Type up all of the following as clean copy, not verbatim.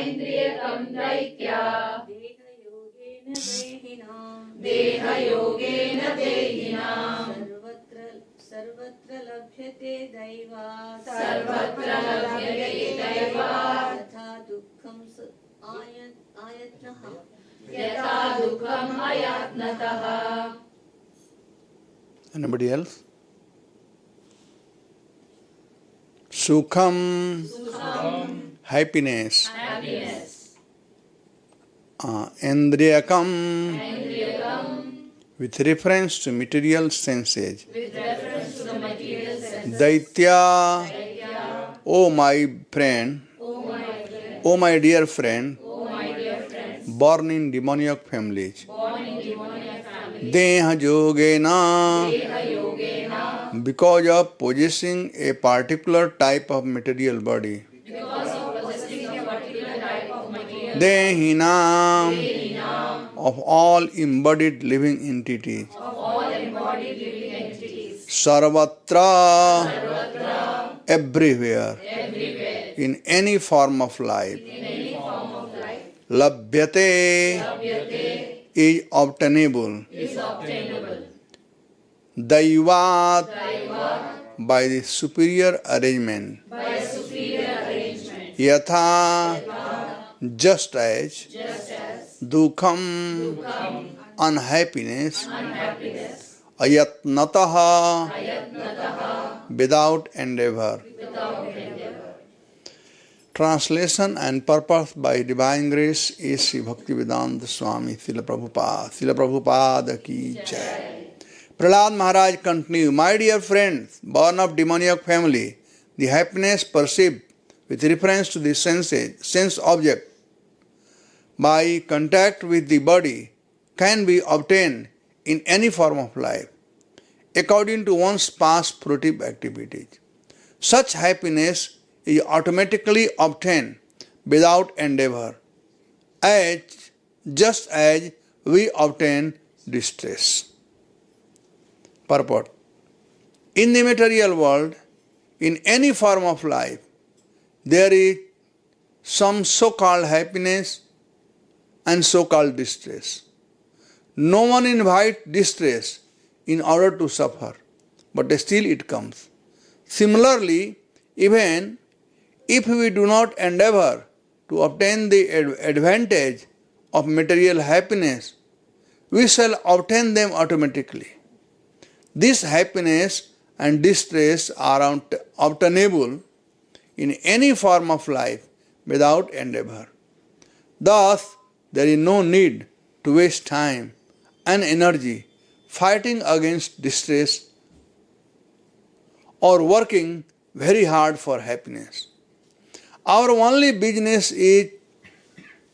इन्द्रियकं दैत्या देहयोगेन देहिना सर्वत्र लभ्यते दैवात् यथा दुःखम् आयात्नतः. Anybody else? Sukham, happiness. Indriyakam, with reference to material senses. Daitya, oh my friend, oh my dear friend, born in demoniac families. Deha yogena, because of possessing a particular type of material body. Dehinam, of all embodied living entities. Sarvatra, everywhere, in any form of life. Labhyate, is obtainable. Daivat, by the superior arrangement. Yatha, just as. Dukham, unhappiness. Ayatnataha, without endeavor. Translation and purpose by Divine Grace is Sri Bhaktivedanta Swami Srila Prabhupada ki jai. Prahlad Maharaj continued, my dear friends, born of demoniac family, the happiness perceived with reference to the sense object by contact with the body can be obtained in any form of life, according to one's past fruitive activities. Such happiness is automatically obtained without endeavor, just as we obtain distress. Purport. In the material world, in any form of life, there is some so-called happiness and so-called distress. No one invites distress in order to suffer, but still it comes. Similarly, even if we do not endeavor to obtain the advantage of material happiness, we shall obtain them automatically. This happiness and distress are obtainable in any form of life without endeavor. Thus, there is no need to waste time and energy fighting against distress or working very hard for happiness. Our only business is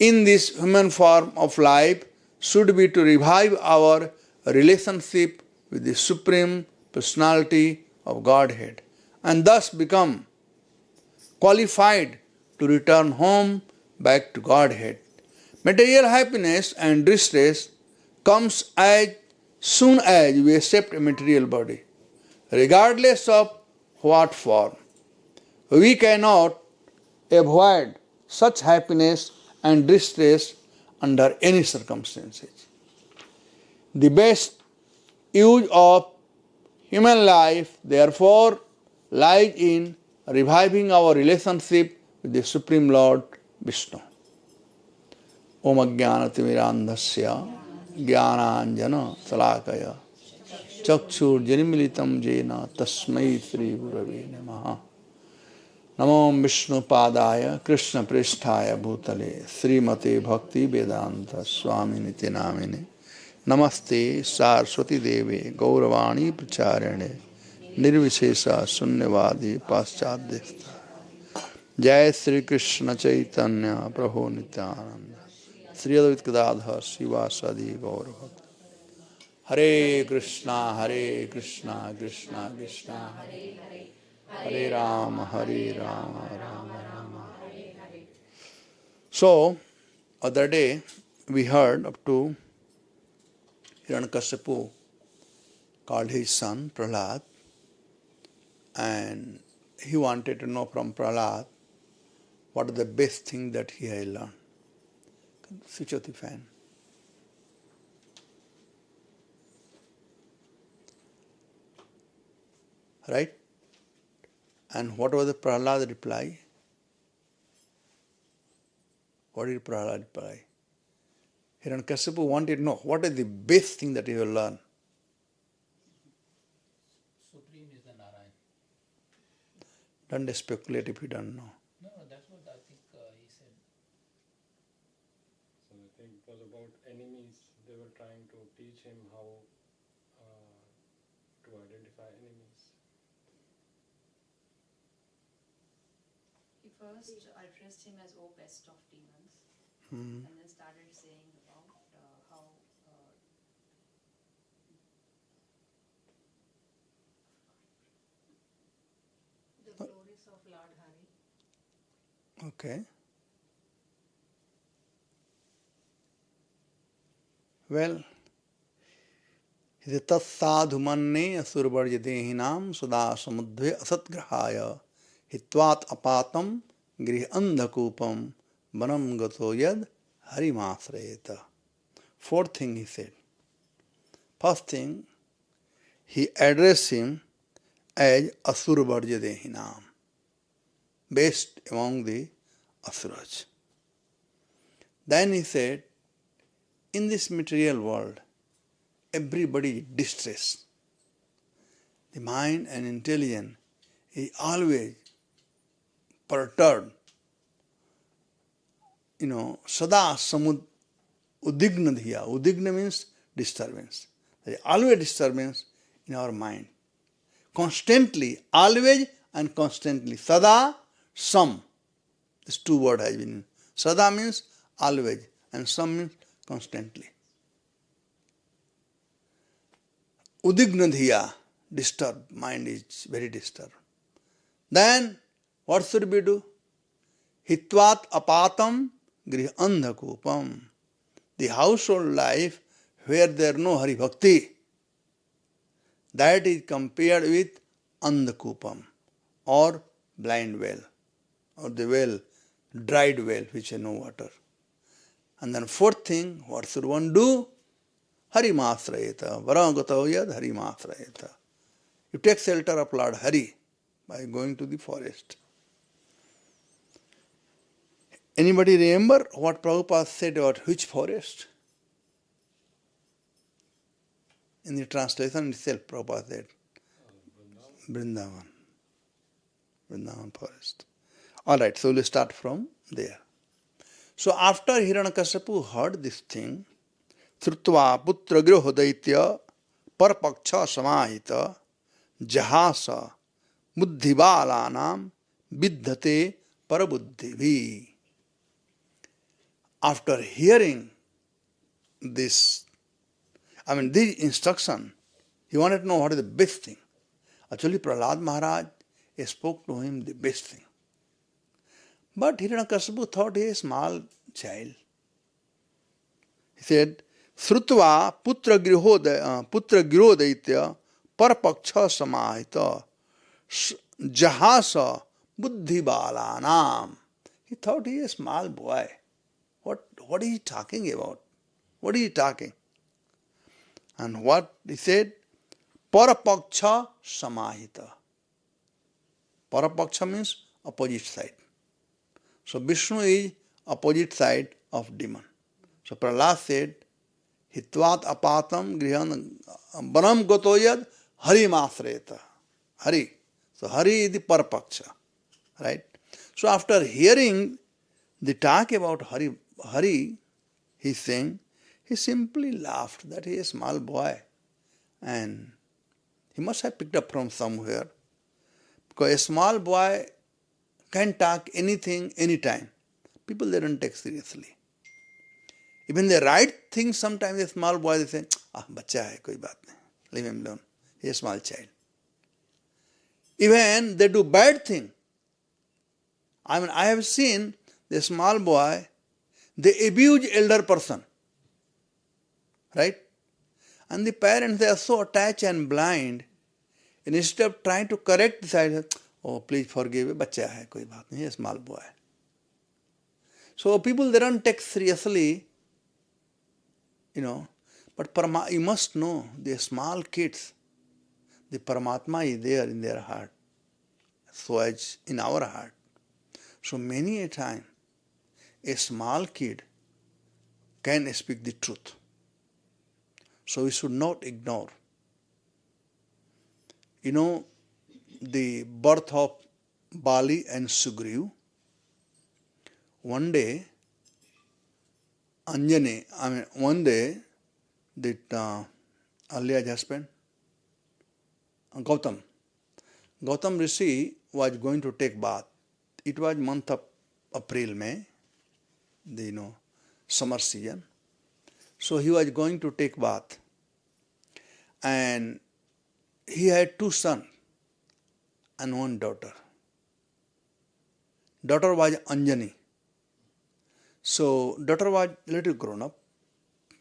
in this human form of life should be to revive our relationship with the Supreme Personality of Godhead and thus become qualified to return home back to Godhead. Material happiness and distress comes as soon as we accept a material body, regardless of what form. We cannot avoid such happiness and distress under any circumstances. The best use of human life, therefore, lies in reviving our relationship with the Supreme Lord Vishnu. Om Ajnanatimirandhasya Jnananjana Salakaya Chakshur Janimilitam Jena Tasmai Sri Gurave Namaha. Namo Vishnu Padaya Krishna Pristhaya Bhutale Srimate Bhakti Vedanta Swami Niti Namine Namaste Saraswati Deve Gauravani Pracharane Nirvishesha Sunyavadi Paschadhyasta Jai Sri Krishna Chaitanya Prabhu Nityananda Sri Advaita Gadadhar Sivasadi Gauravata Hare Krishna Krishna Krishna Hare Rama Rama Rama. So, other day we heard up to Hiranyakashipu called his son Prahlad, and he wanted to know from Prahlad what is the best thing that he has learned. Switch off the fan. Right? And what was the Prahlad reply? What did Prahlad reply? Hiranyakashipu wanted to know what is the best thing that he will learn. Supreme is the Narayan. Don't speculate if you don't know. No, that's what I think he said. So I think it was about enemies. They were trying to teach him how to identify enemies. He first addressed him as, "O best of demons," Hmm. and then started saying about how the glories of Lord Hari. Okay. Well, he said, tat sadhu manne asurvarja dehinam sada samudve asatgrahaya hitvat apatam grih andhakupam vanam gato yad harimasrayeta. Fourth thing he said. First thing, he addressed him as asurvarja dehinam, best among the asuras. Then he said, in this material world, everybody is distressed. The mind and intelligence is always perturbed. Sada samud udigna dhiya. Udigna means disturbance. There is always disturbance in our mind. Constantly, always and constantly. Sada, sam. These two words have been. Sada means always and sam means constantly. Udigna dhiya, disturbed, mind is very disturbed. Then, what should we do? Hitvat apatam grih andhakupam. The household life where there is no Hari Bhakti, that is compared with andhakupam or blind well, or the well, dried well which has no water. And then fourth thing, what should one do? Harimasrayeta, varagata yad harimasrayeta. You take shelter of Lord Hari by going to the forest. Anybody remember what Prabhupada said about which forest? In the translation itself, Prabhupada said, Vrindavan. Vrindavan forest. Alright, so we'll start from there. So after Hiranyakashipu heard this thing, Srutva putra griho daitya parpaksha samahita jahasa buddhibalanam viddhate parabuddhivi. After hearing this instruction, he wanted to know what is the best thing. Actually, Prahlad Maharaj spoke to him the best thing. But Hiranyakashipu thought he is a small child. He said, Srutva putra giro daitya parpaksha samahita jahasa buddhi balanam. He thought he is a small boy. What is he talking about? What is he talking? And what he said? Parapaksha samahita. Parapaksha means opposite side. So Vishnu is opposite side of demon. So Prahlad said, Hitvat apatam grihan banam gotoyad harimasreta. Hari. So Hari is the parapaksha. Right? So after hearing the talk about Hari, he's saying, he simply laughed that he is a small boy. And he must have picked up from somewhere. Because a small boy can talk anything, anytime. People, they don't take seriously. Even the right things, sometimes a small boy, they say, bacha hai, koi baat nahi. Leave him alone. He is a small child. Even they do bad thing. I have seen the small boy, they abuse elder person. Right? And the parents, they are so attached and blind, and instead of trying to correct the child, oh, please forgive me, bacha hai, koi baat nahi, he is a small boy. So people, they don't take seriously, but you must know, the small kids, the Paramatma is there in their heart, so as in our heart. So many a time, a small kid can speak the truth. So we should not ignore. The birth of Bali and Sugriv. One day, one day, that Ahilya's husband, Gautam Rishi was going to take bath. It was month of April, May, the summer season. So he was going to take bath, and he had two sons and one daughter. Daughter was Anjani. So daughter was little grown up,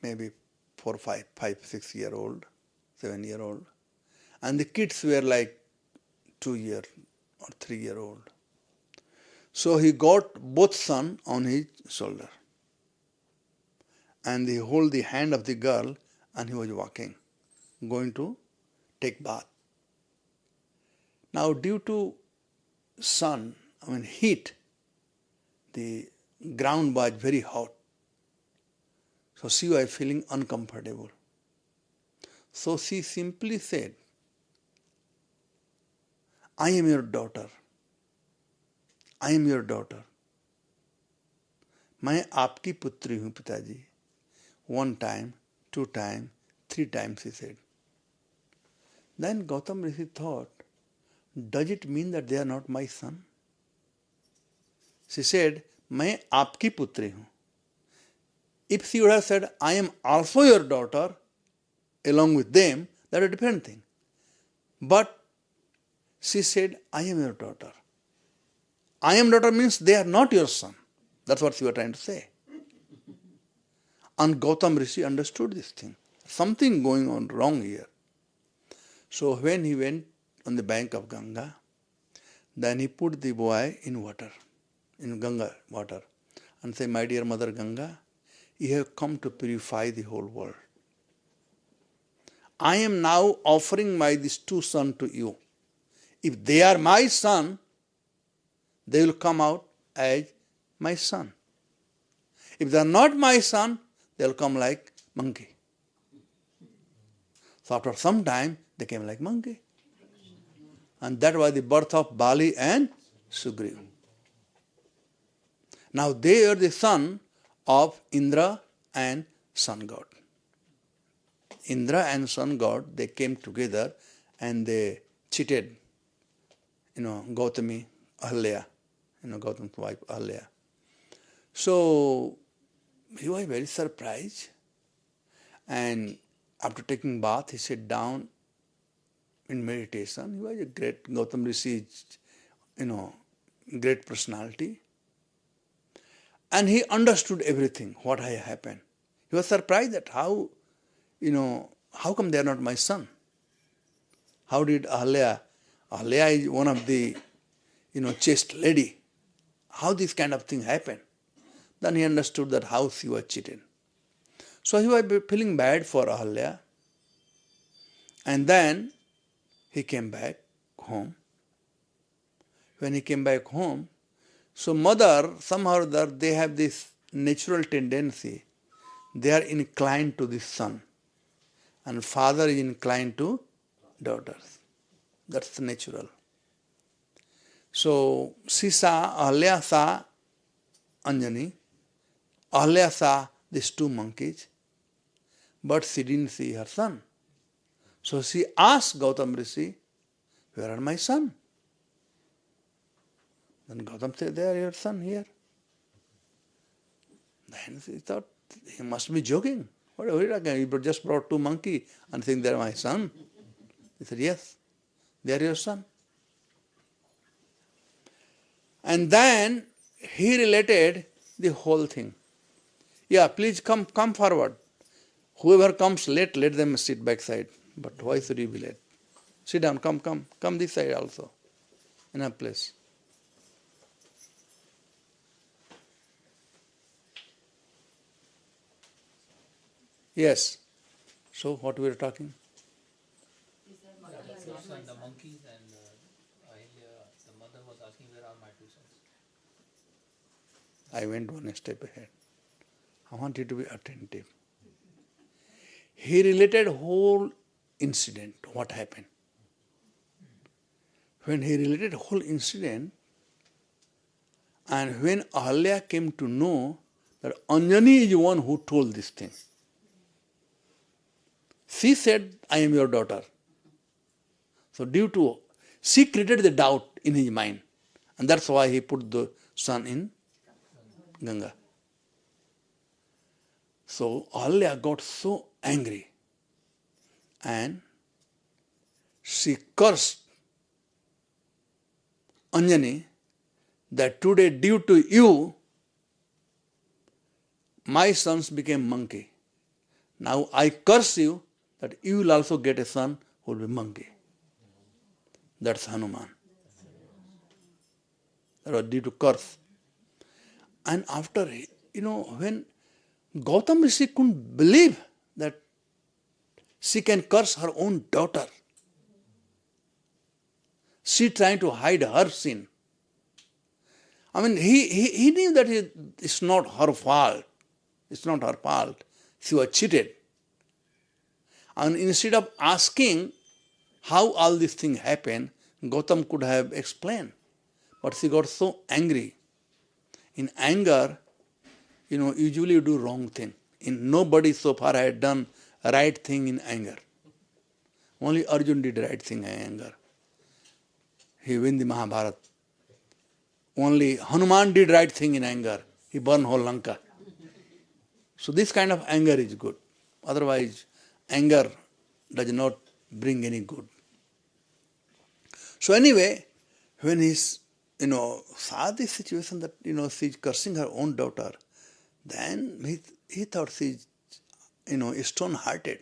maybe 4, 5, 6 year old, 7 year old, and the kids were like 2 year or 3 year old. So he got both sons on his shoulder, and he hold the hand of the girl, and he was walking, going to take bath. Now due to heat, the ground was very hot. So she was feeling uncomfortable. So she simply said, I am your daughter. I am your daughter. मैं आपकी पुत्री हूँ पिताजी. One time, 2 times, 3 times, he said. Then Gautam Rishi thought, does it mean that they are not my son? She said, मैं आपकी पुत्री हूँ. If she would have said, I am also your daughter, along with them, that is a different thing. But she said, I am your daughter. I am daughter means they are not your son. That's what she was trying to say. And Gautam Rishi understood this thing. Something going on wrong here. So when he went on the bank of Ganga, then he put the boy in water, in Ganga water, and say, my dear mother Ganga, you have come to purify the whole world. I am now offering these 2 sons to you. If they are my son, they will come out as my son. If they are not my son, they will come like monkey. So after some time, they came like monkey. And that was the birth of Bali and Sugriv. Now they are the son of Indra and sun god. Indra and sun god, they came together and they cheated, Gautami, Ahilya, Gautam's wife Ahilya. So he was very surprised, and after taking bath, he sat down in meditation. He was a great Gautam Rishi, great personality. And he understood everything, what had happened. He was surprised that how come they are not my son? How did Ahilya is one of the, chaste lady. How this kind of thing happened? Then he understood that how she was cheated. So he was feeling bad for Ahilya. And then he came back home. When he came back home, so mother, somehow or other, they have this natural tendency. They are inclined to the son. And father is inclined to daughters. That's natural. So Ahilya saw Anjani. Ahilya saw these 2 monkeys. But she didn't see her son. So she asked Gautam Rishi, where are my son? Then Gautam said, they are your son here. Then she thought, he must be joking. What are you talking? You just brought 2 monkeys and think they are my son. He said, yes, they are your son. And then he related the whole thing. Yeah, please come forward. Whoever comes late, let them sit backside. But why should you be late? Sit down, come this side also. In a place. Yes. So what we were talking? Yeah, the two sons, the monkeys and Ahilya, the mother was asking, where are my two sons? I went one step ahead. I want you to be attentive. He related whole incident, what happened. When he related whole incident, and when Ahalya came to know that Anjani is the one who told this thing, she said, I am your daughter. So she created the doubt in his mind, and that's why he put the son in Ganga. So Ahalya got so angry, and she cursed Anjani that today, due to you, my sons became monkey. Now I curse you that you will also get a son who will be monkey. That's Hanuman. That was due to curse. And after, when Gautam Rishi couldn't believe that she can curse her own daughter, she trying to hide her sin. I mean, he knew that it's not her fault. It's not her fault. She was cheated. And instead of asking how all this thing happened, Gautam could have explained. But she got so angry. In anger, usually you do wrong thing. Nobody so far had done right thing in anger. Only Arjun did right thing in anger. He win the Mahabharata. Only Hanuman did right thing in anger. He burned whole Lanka. So this kind of anger is good. Otherwise, anger does not bring any good. So anyway, when he saw this situation that, she's cursing her own daughter, then he thought she's, stone-hearted.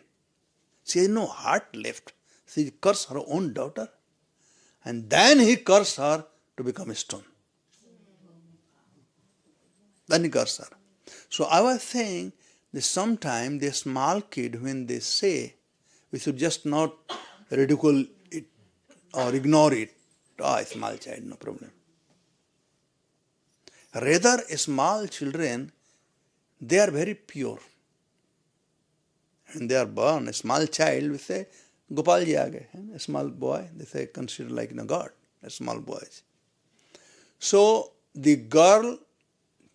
She has no heart left. She cursed her own daughter. And then he cursed her to become a stone. Then he cursed her. So I was saying that sometimes the small kid, when they say, we should just not ridicule it or ignore it. Oh, small child, no problem. Rather, small children, they are very pure. When they are born, a small child, we say, Gopalji aage. A small boy, they say, consider like God, a small boy. So, the girl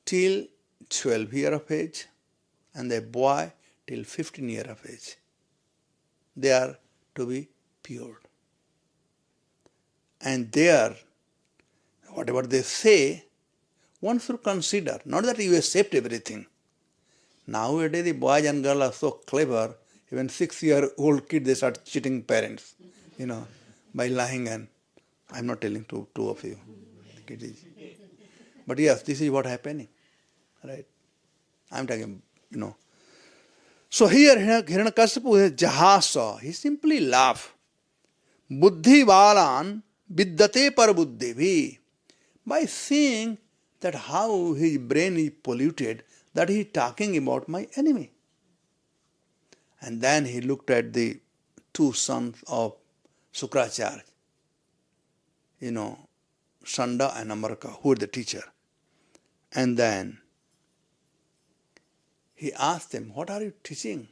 till 12 years of age and the boy till 15 years of age, they are to be pure. And there, whatever they say, one should consider, not that you accept everything. Nowadays, the boys and girls are so clever, even 6-year-old kids, they start cheating parents, by lying, and I'm not telling two of you. But yes, this is what happening, right? I'm talking, So here, Hiranyakashipu is Jahasa. He simply laughed. Buddhi valan vidyate par buddhi bhi. By seeing that how his brain is polluted, that he is talking about my enemy. And then he looked at the two sons of Sukracharya, Sanda and Amarka, who are the teacher. And then he asked them, what are you teaching?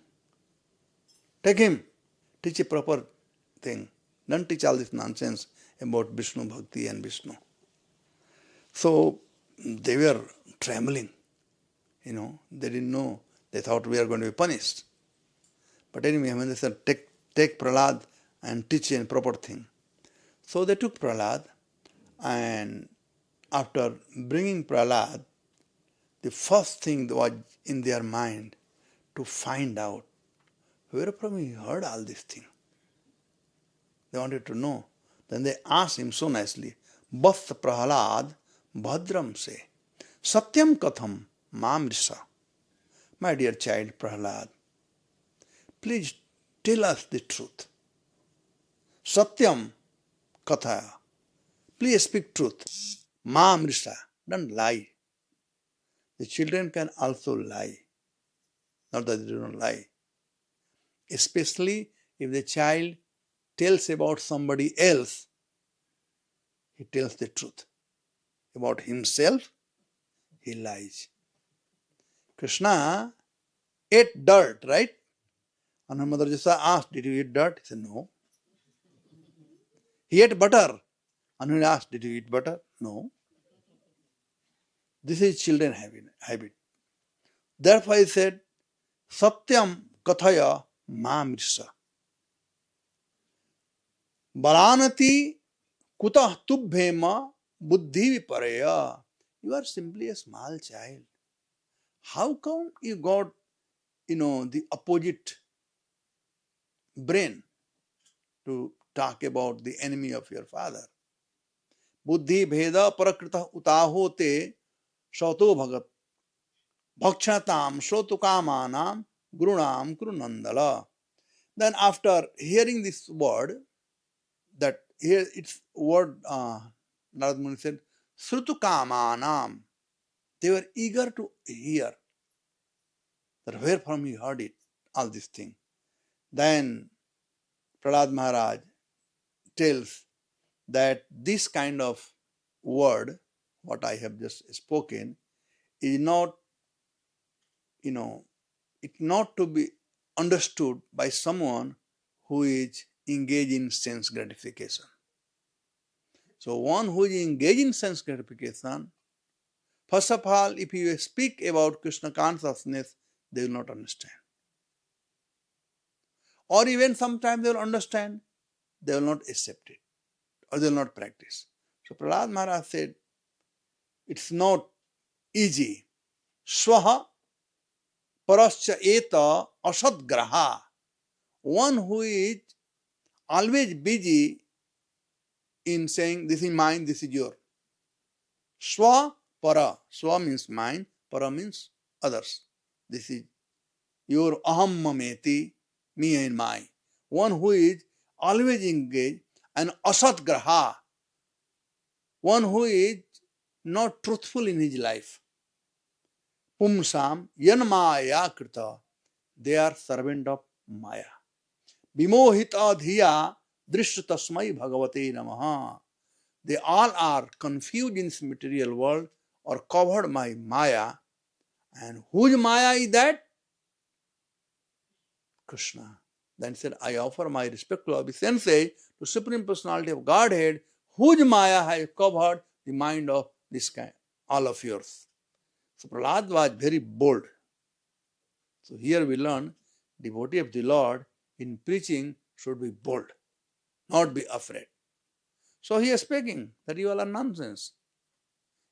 Take him, teach a proper thing. Don't teach all this nonsense about Vishnu Bhakti and Vishnu. So they were trembling, they didn't know. They thought we are going to be punished. But anyway, when they said, take Prahlad and teach a proper thing. So they took Prahlad, and after bringing Prahlad, the first thing that was in their mind to find out where from he heard all these things. They wanted to know. Then they asked him so nicely, Bas Prahlad Bhadram se, Satyam Katham Mamrisa. My dear child Prahlad, please tell us the truth. Satyam Katha. Please speak truth. Mamrisa. Don't lie. The children can also lie. Not that they do not lie. Especially if the child tells about somebody else, he tells the truth. About himself, he lies. Krishna ate dirt, right? And her mother Yashoda asked, did you eat dirt? He said, no. He ate butter. And he asked, did you eat butter? No. This is children habit. Therefore he said, Satyam kathaya mamrisa. Balanati kutah tubhema buddhi viparaya. You are simply a small child. How come you got, the opposite brain to talk about the enemy of your father? Buddhi bheda prakrita utahote shato bhagat bhakshatam shrotukamanam gurunam kurunandala. Then after hearing this word, that here it's word, Narad Muni said, Srutukamanam. They were eager to hear that where from he heard it, all this thing. Then Prahlad Maharaj tells that this kind of word, what I have just spoken, is not, it's not to be understood by someone who is engaged in sense gratification. So one who is engaged in sense gratification, first of all, if you speak about Krishna consciousness, they will not understand. Or even sometimes they will understand, they will not accept it, or they will not practice. So Prahlad Maharaj said, it's not easy. Swaha parascha eta asadgraha. One who is always busy in saying, this is mine, this is yours. Swa para. Swa means mine, para means others. This is your aham mameti, me and my. One who is always engaged, and asat graha. One who is not truthful in his life. Pumsam yanmaya krita. They are servant of Maya. Vimohita dhiya drishtasmai bhagavate namaha. They all are confused in this material world or covered by Maya. And whose Maya is that? Krishna. Then said, I offer my respectful obeisance to Supreme Personality of Godhead, whose Maya has covered the mind of this kind, all of yours. So Prahlad was very bold. So here we learn, devotee of the Lord in preaching should be bold, not be afraid. So he is speaking that you all are nonsense.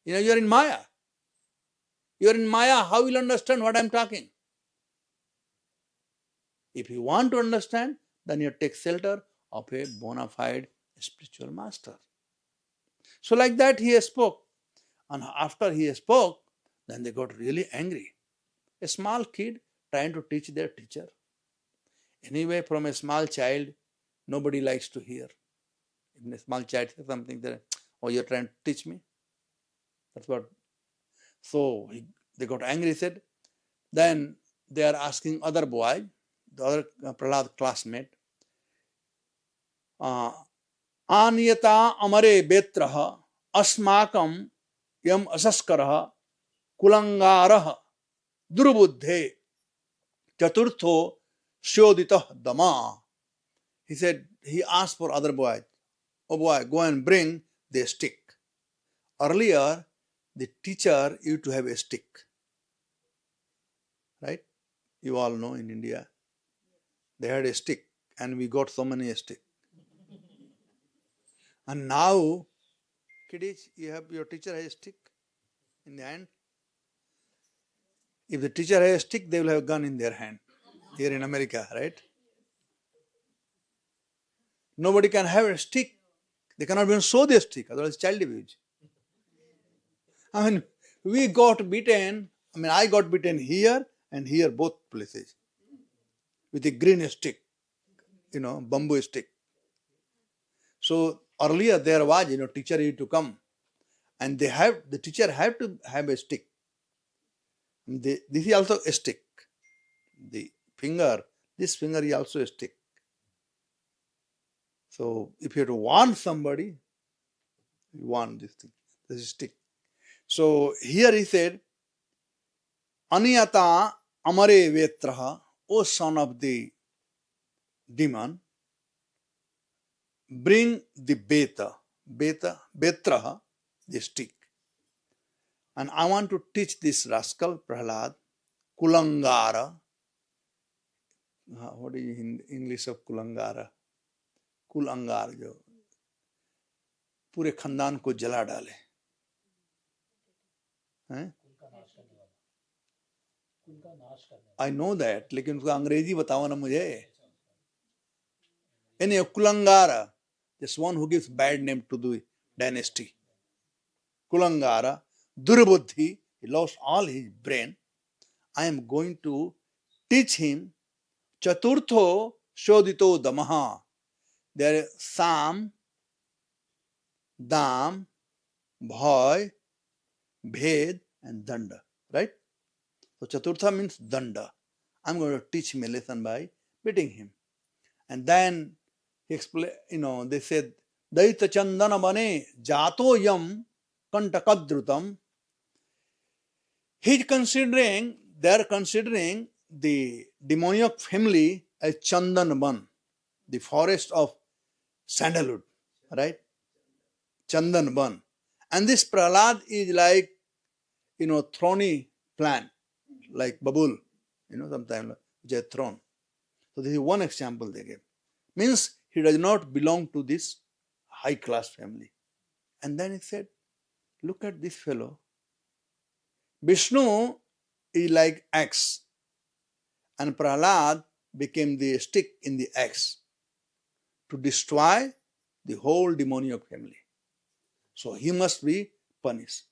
You are in Maya. You are in Maya, how will you understand what I am talking? If you want to understand, then you take shelter of a bona fide spiritual master. So like that he spoke. And after he spoke, then they got really angry. A small kid trying to teach their teacher. Anyway, from a small child, nobody likes to hear. If a small child says something, oh, you're trying to teach me? That's what. So they got angry, said. Then they are asking other boy, the other Prahlad classmate, Aniyata amare betraha asmakam yam asaskaraha kulangaraha durubuddhe chaturtho shoditah dama. He said, he asked for other boys, oh boy, go and bring the stick. Earlier, the teacher used to have a stick. Right? You all know in India, they had a stick and we got so many sticks. And now, kiddies, your teacher has a stick in the hand. If the teacher has a stick, they will have a gun in their hand. Here in America, right? Nobody can have a stick. They cannot even show their stick, otherwise child abuse. I mean, we got beaten. I got beaten here and here, both places, with a green stick, bamboo stick. So earlier there was, teacher used to come, and the teacher had to have a stick. This is also a stick. The finger, this finger is also a stick. So if you have to warn somebody, you warn this thing. This is stick. So here he said, Aniyata amare vetraha, O son of the demon, bring the betraha, the stick. And I want to teach this rascal, Prahlad, Kulangara. What is in English of Kulangara? कुलंगार जो पूरे खानदान को जला डाले हैं I know that लेकिन उसका अंग्रेजी बताओ ना मुझे in Kulangara this one who gives bad name to the dynasty Kulangara दुर्बुद्धि he lost all his brain I am going to teach him chaturtho shodito damaha there is sam dam bhoy bhed and danda right so chaturtha means danda I'm going to teach him a lesson by beating him and then he explained they said daita chandana bane jato yam kantakadrutam they're considering the demoniac family as Chandanban, the forest of sandalwood, right? Chandanban. And this Prahlad is like, thorny plant, like babul, sometimes which is thrown. So this is one example they gave. Means he does not belong to this high class family. And then he said, look at this fellow. Vishnu is like axe and Prahlad became the stick in the axe to destroy the whole demoniac family. So he must be punished.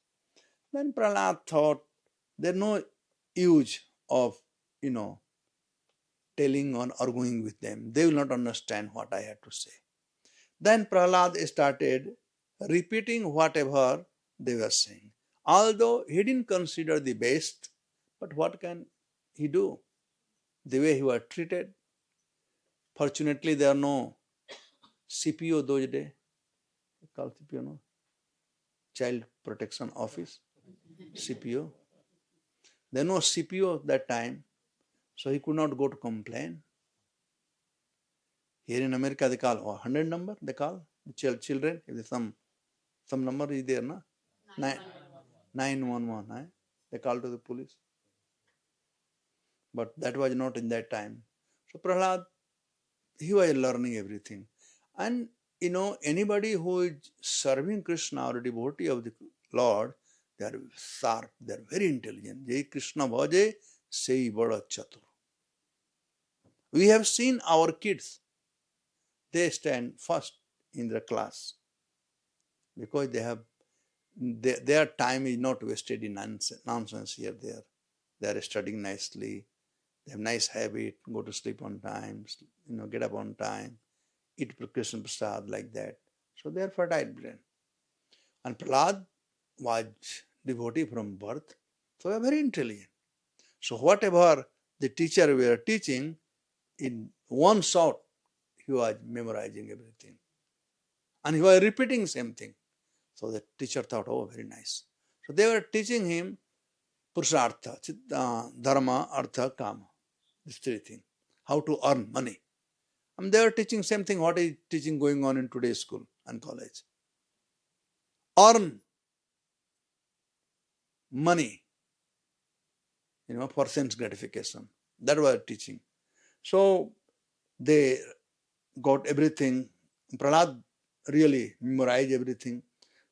Then Prahlad thought there's no use of, telling or arguing with them. They will not understand what I have to say. Then Prahlad started repeating whatever they were saying. Although he didn't consider the best, but what can he do? The way he was treated. Fortunately, there are no CPO those days. Called CPO, no? Child Protection Office. CPO. There are no CPO that time, so he could not go to complain. Here in America, they call 100 number. They call children. If there's some number is there, no? 911. Eh? They call to the police. But that was not in that time. So Prahlad, he was learning everything. And anybody who is serving Krishna or devotee of the Lord, they are sharp, they are very intelligent. Jai Krishna bhaje, sei bada chatur. We have seen our kids, they stand first in the class because their time is not wasted in nonsense here, there. They are studying nicely. They have nice habit, go to sleep on time, get up on time, eat Krishna Prasad like that. So they are fertile brain. And Prahlad was devotee from birth, so they are very intelligent. So whatever the teacher were teaching, in one shot, he was memorizing everything. And he was repeating same thing. So the teacher thought, oh, very nice. So they were teaching him Purushartha, Dharma, Artha, Kama. These three things. How to earn money. And they are teaching same thing what is teaching going on in today's school and college. Earn money, for sense gratification. That was teaching. So they got everything. Prahlad really memorized everything.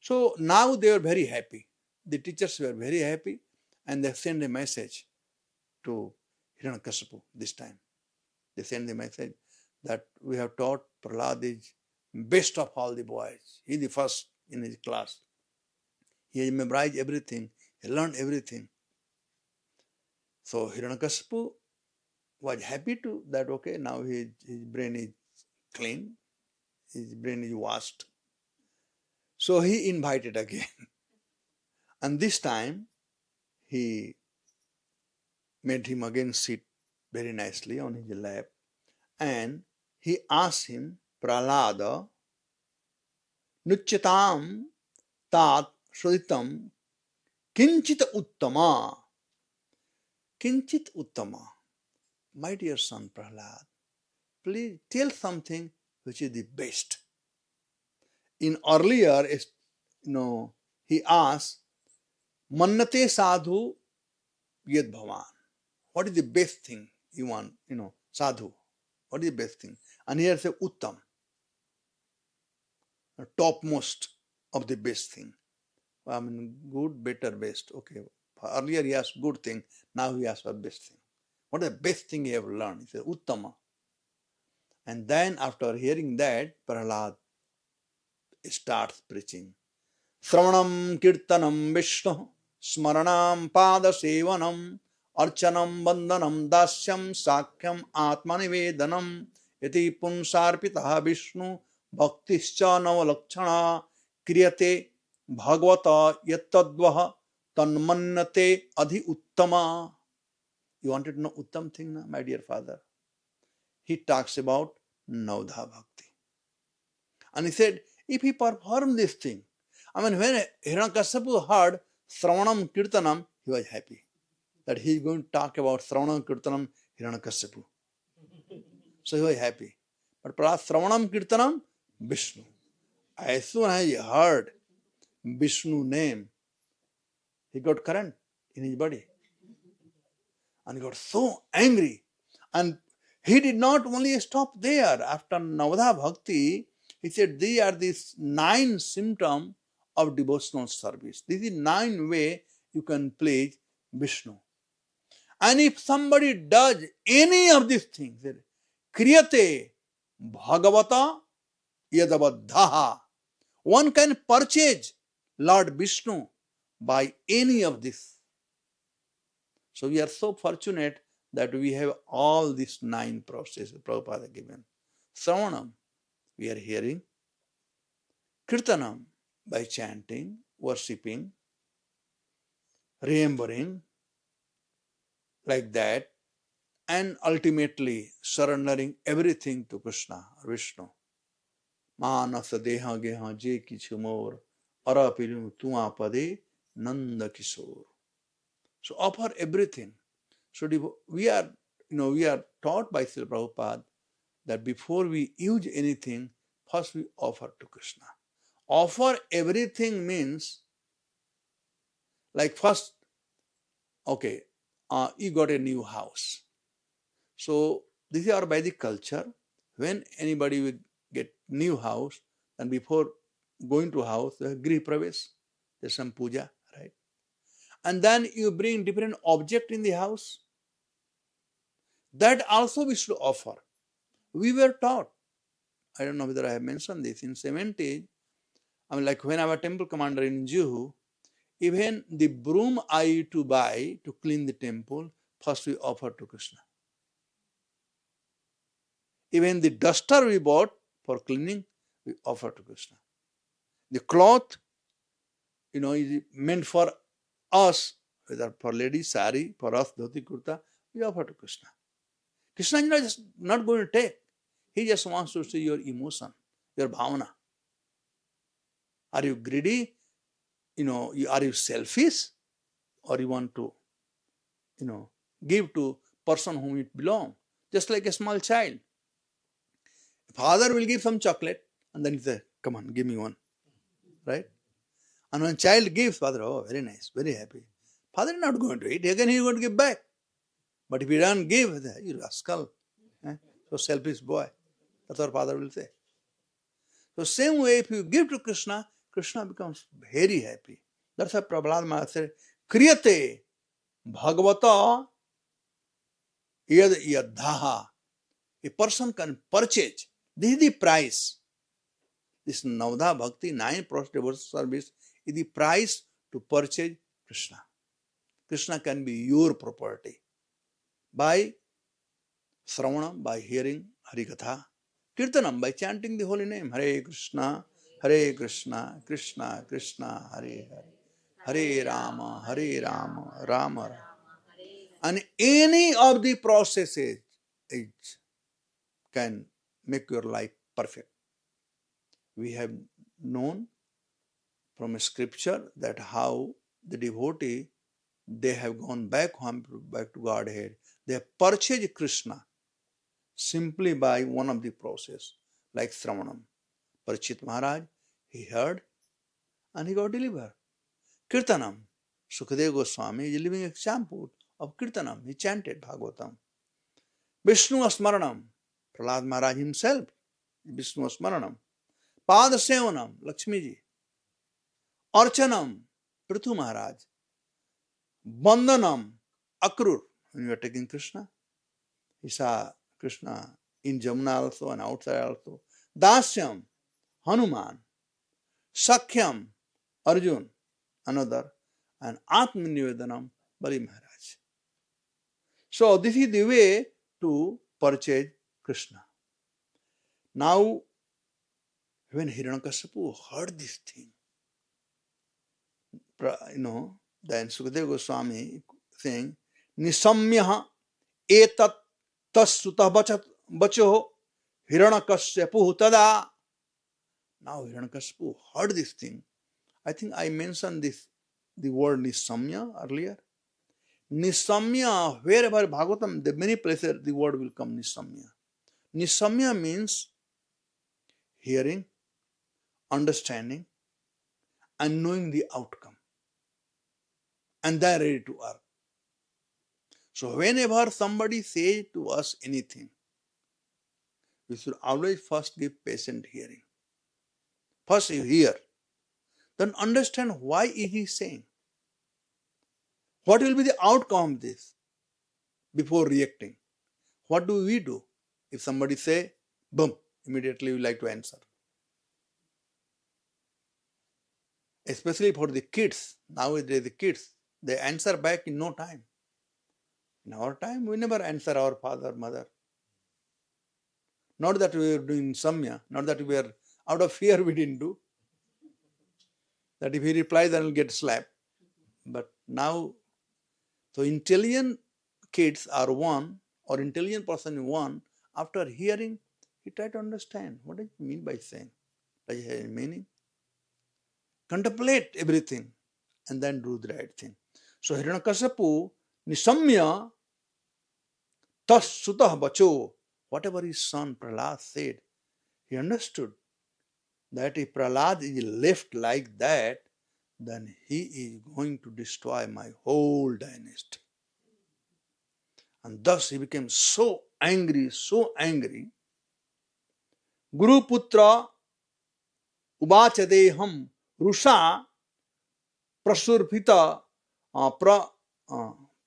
So now they are very happy. The teachers were very happy and they sent a message to Hiranyakashipu this time. They sent the message that we have taught Prahlad is best of all the boys. He is the first in his class. He has memorized everything. He learned everything. So Hiranyakashipu was happy to that, okay, now his brain is clean. His brain is washed. So he invited again. And this time, he made him again sit very nicely on his lap and he asked him, Prahlada, Nuchyatam tat shuditam kinchit uttama. Kinchit uttama. My dear son Prahlad, please tell something which is the best. In earlier, he asked, Mannate sadhu yad bhavan. What is the best thing you want? Sadhu. What is the best thing? And here say uttam, topmost of the best thing. I mean, good, better, best. Okay. Earlier he asked good thing, now he asked for best thing. What is the best thing you have learned? He said, Uttama. And then after hearing that, Prahlad starts preaching. Sravanam kirtanam Vishnu, smaranam pada sevanam, archanam vandanam dasyam sakyam atmanivedanam, iti punsarpitaha Vishnu, bhaktischa navalakshana, kriyate Bhagavata yattadvaha tanmannate adhi uttama. You wanted to know uttam thing, na, my dear father? He talks about Navdha Bhakti. And he said, if he performed this thing, when Hiranyakashipu heard Sravanam Kirtanam, he was happy that he is going to talk about Sravanam Kirtanam Hiranyakashipu. So he was happy. But Sravanam Kirtanam, Vishnu. As soon as he heard Vishnu name, he got current in his body. And he got so angry. And he did not only stop there. After Navadha Bhakti, he said, these are these 9 symptoms of devotional service. This is 9 ways you can please Vishnu. And if somebody does any of these things, Kriyate Bhagavata Yadavadhaha, one can purchase Lord Vishnu by any of this. So we are so fortunate that we have all these 9 processes Prabhupada given. Sravanam, we are hearing. Kirtanam, by chanting, worshipping, remembering, like that, and ultimately surrendering everything to Krishna or Vishnu. Manasa deha geha je kichu mor, arapiru tua pade nanda kishore. So offer everything. So we are taught by Srila Prabhupada that before we use anything, first we offer to Krishna. Offer everything means, like first, okay, you got a new house. So this is our Vedic culture. When anybody will get new house, and before going to house, Griha Pravesh, there's some puja, right? And then you bring different object in the house. That also we should offer. We were taught, I don't know whether I have mentioned this, in 70s, like when I was temple commander in Juhu, even the broom I used to buy to clean the temple, first we offer to Krishna. Even the duster we bought for cleaning, we offer to Krishna. The cloth, is meant for us, whether for ladies, sari, for us, dhoti, kurta, we offer to Krishna. Krishna is just not going to take. He just wants to see your emotion, your bhavana. Are you greedy? Are you selfish? Or you want to, give to person whom it belongs? Just like a small child. Father will give some chocolate and then he says, come on, give me one. Right? And when child gives, father, oh, very nice, very happy. Father is not going to eat, again he is going to give back. But if he doesn't give, you rascal. So selfish boy. That's what father will say. So same way, if you give to Krishna, Krishna becomes very happy. That's why Prahlad Maharaj said, Kriyate Bhagavata yadhaha. A person can purchase. This is the price. This Navdha Bhakti, 9 devotional service, is the price to purchase Krishna. Krishna can be your property. By Sravanam, by hearing Harikatha. Kirtanam, by chanting the holy name. Hare Krishna, Krishna Krishna, Hare Hare. Hare Rama, Rama Rama. And any of the processes is can make your life perfect. We have known from scripture that how the devotee, they have gone back home, back to Godhead. They have purchased Krishna simply by one of the process, like Sravanam. Parikshit Maharaj, he heard and he got delivered. Kirtanam, Sukadeva Goswami is a living example of Kirtanam. He chanted Bhagavatam. Vishnu Smaranam, Prahlad Maharaj himself, Vishnu Smaranam. Pada Sevanam, Lakshmi ji. Archanam, Prithu Maharaj. Bandhanam, Akrur. When you are taking Krishna, he saw Krishna in Jamuna also and outside also. Dasyam, Hanuman. Sakhyam, Arjun, another. And Atmanivedanam, Bali Maharaj. So this is the way to purchase Krishna. Now, when Hiranyakashipu heard this thing, then Sukadeva Goswami saying, Nisamyaha etat tasutah bacho Hiranyakashipu tada. Now Hiranyakashipu heard this thing. I think I mentioned the word Nisamya earlier. Nisamya, wherever Bhagavatam, the many places the word will come Nisamya. Nisamya means hearing, understanding, and knowing the outcome. And they are ready to earn. So whenever somebody says to us anything, we should always first give patient hearing. First you hear, then understand why is he saying. What will be the outcome of this before reacting? What do we do? If somebody say, boom, immediately we like to answer. Especially for the kids. Nowadays the kids, they answer back in no time. In our time, we never answer our father, mother. Not that we were doing samya, not that we were out of fear we didn't do. That if he replies, then we'll get slapped. But now, so intelligent kids are one, or intelligent person is one. After hearing, he try to understand what does it mean by saying. Does it have any meaning? Contemplate everything and then do the right thing. So Hiranyakashipu nisamya tas sutah bacho. Whatever his son Prahlad said, he understood that if Prahlad is left like that, then he is going to destroy my whole dynasty. And thus he became so angry, Guru Putra ubachadeham rusha prasurpita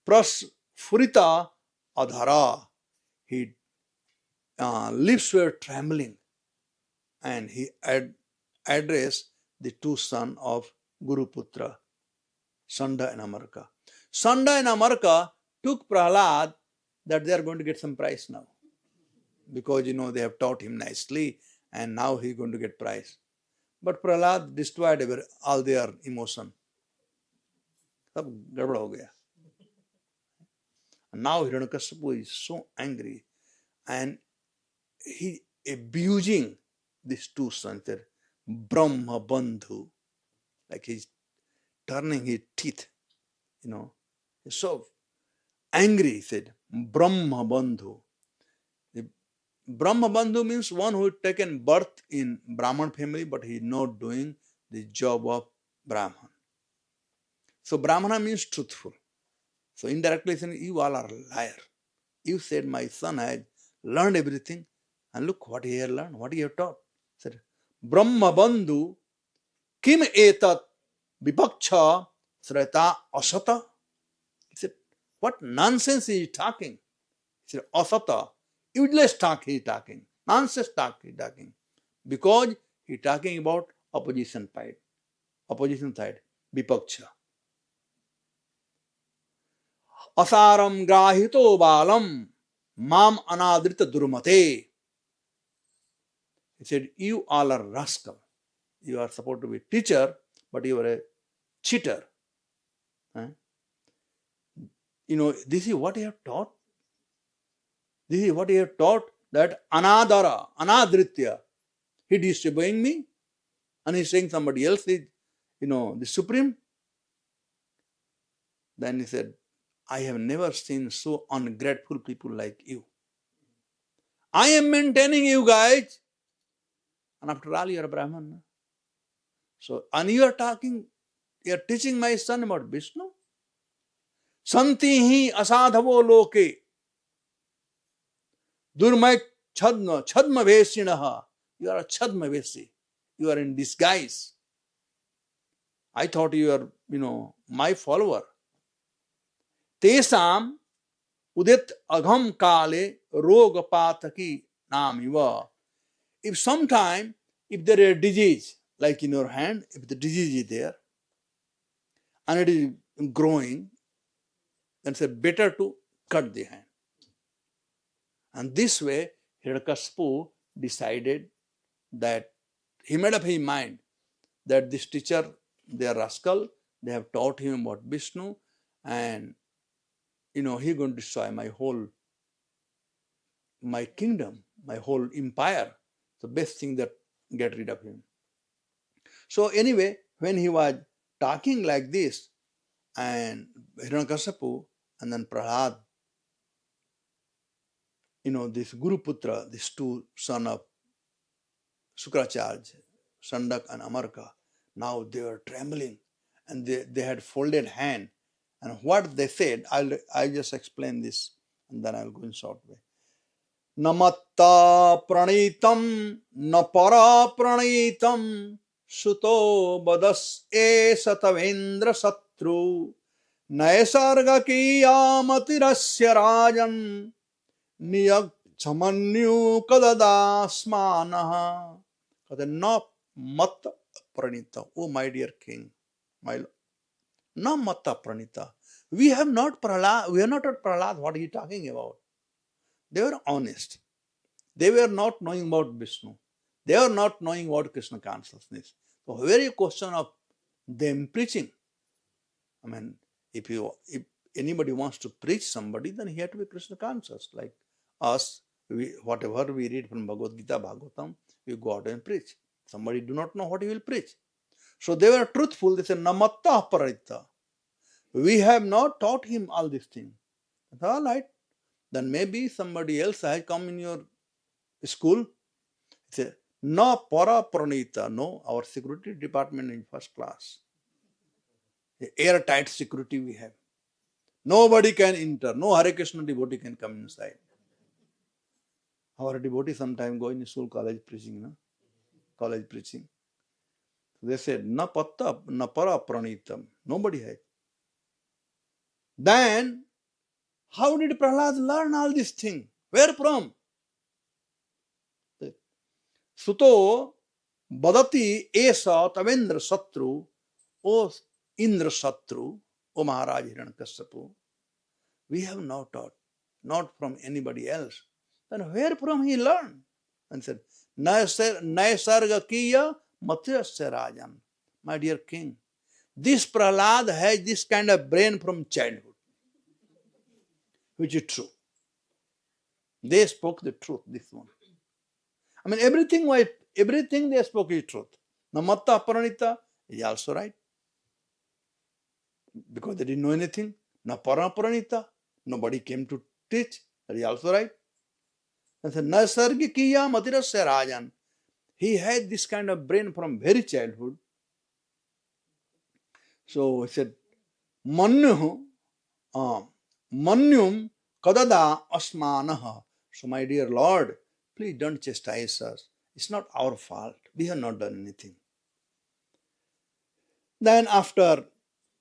prasfurita adhara. His lips were trembling and he addressed the two sons of Guru Putra, Sanda and Amarka. Sanda and Amarka took Prahlad that they are going to get some prize now. Because they have taught him nicely and now he is going to get prize. But Prahlad destroyed all their emotion. Sab gadbad ho gaya. And now Hiranyakashipu is so angry and he abusing these two sons, Brahma Bandhu, like he's turning his teeth, He's so angry, he said, Brahma Bandhu. Brahma Bandhu means one who had taken birth in Brahman family, but he is not doing the job of Brahman. So Brahmana means truthful. So indirectly saying, you all are liar. You said my son has learned everything, and look what he has learned, what he has taught. He said, Brahma Bandhu kim etat vipakcha sreta asata. He said, what nonsense is he talking? He said, asata. Useless talk he is talking. Nonsense talk he is talking. Because he is talking about opposition side. Vipakcha. Asaram grahito balam mam anadrita durmate. He said, you all are rascal. You are supposed to be teacher, but you are a cheater. This is what he have taught. This is what he have taught that anadara, anadritya, he disobeying me, and he's saying somebody else is, the supreme. Then he said, I have never seen so ungrateful people like you. I am maintaining you guys, and after all, you are a Brahman. So, and you are teaching my son about Vishnu. Santi hi asadhavo loke durmay chadma vesinaha. You are a chadma vesi. You are in disguise. I thought you are, my follower. Tesam udit agham kale roga pataki namiva. If there is a disease, like in your hand, if the disease is there, and it is growing, then it's better to cut the hand. And this way, Hiranyakashipu decided that he made up his mind that this teacher, they are rascal, they have taught him about Vishnu, and he's going to destroy my kingdom, my whole empire. The best thing that get rid of him. So anyway, when he was talking like this, and Hiranyakashipu and then Prahlad, this Guru Putra, these two sons of Sukracharya, Sandak and Amarka, now they were trembling and they had folded hand. And what they said, I'll just explain this and then I'll go in short way. Namatta pranitam napara pranitam suto badas e satavendra satru naisarga kiyamatirasya rajan niyag chamanyu kadadasmanaha. Na mat pranita. Oh my dear king, na matta pranita. We have not taught Prahlad what he is talking about. They were honest. They were not knowing about Vishnu. They were not knowing about Krishna consciousness. So very question of them preaching. I mean, if anybody wants to preach somebody, then he has to be Krishna conscious. Like us, whatever we read from Bhagavad-gita, Bhagavatam, we go out and preach. Somebody do not know what he will preach. So they were truthful. They said, Namatta parita. We have not taught him all these things. All right. Then maybe somebody else has come in your school. Say, na para pranita. No, our security department in first class. Airtight security we have. Nobody can enter. No Hare Krishna devotee can come inside. Our devotee sometimes go in school, college preaching. No? College preaching. They said, na patta, na para pranitam. Nobody has. Then, how did Prahlad learn all these things? Where from? Suto badati esa tavendra satru, O Indra satru, O Maharaj Hiranyakashipu. We have not taught, not from anybody else. Then where from he learned? And said, Naisarga kiya matyasya rajan. My dear king, this Prahlad has this kind of brain from childhood, which is true. They spoke the truth, this one. I mean, everything they spoke is truth. Namatta paranita is also right. Because they didn't know anything. Na paranita, nobody came to teach. That is also right. And said, Nasargi kiya matirasya rajan. He had this kind of brain from very childhood. So he said, Manyum kadada asmanaha. So my dear Lord, please don't chastise us. It's not our fault. We have not done anything. Then after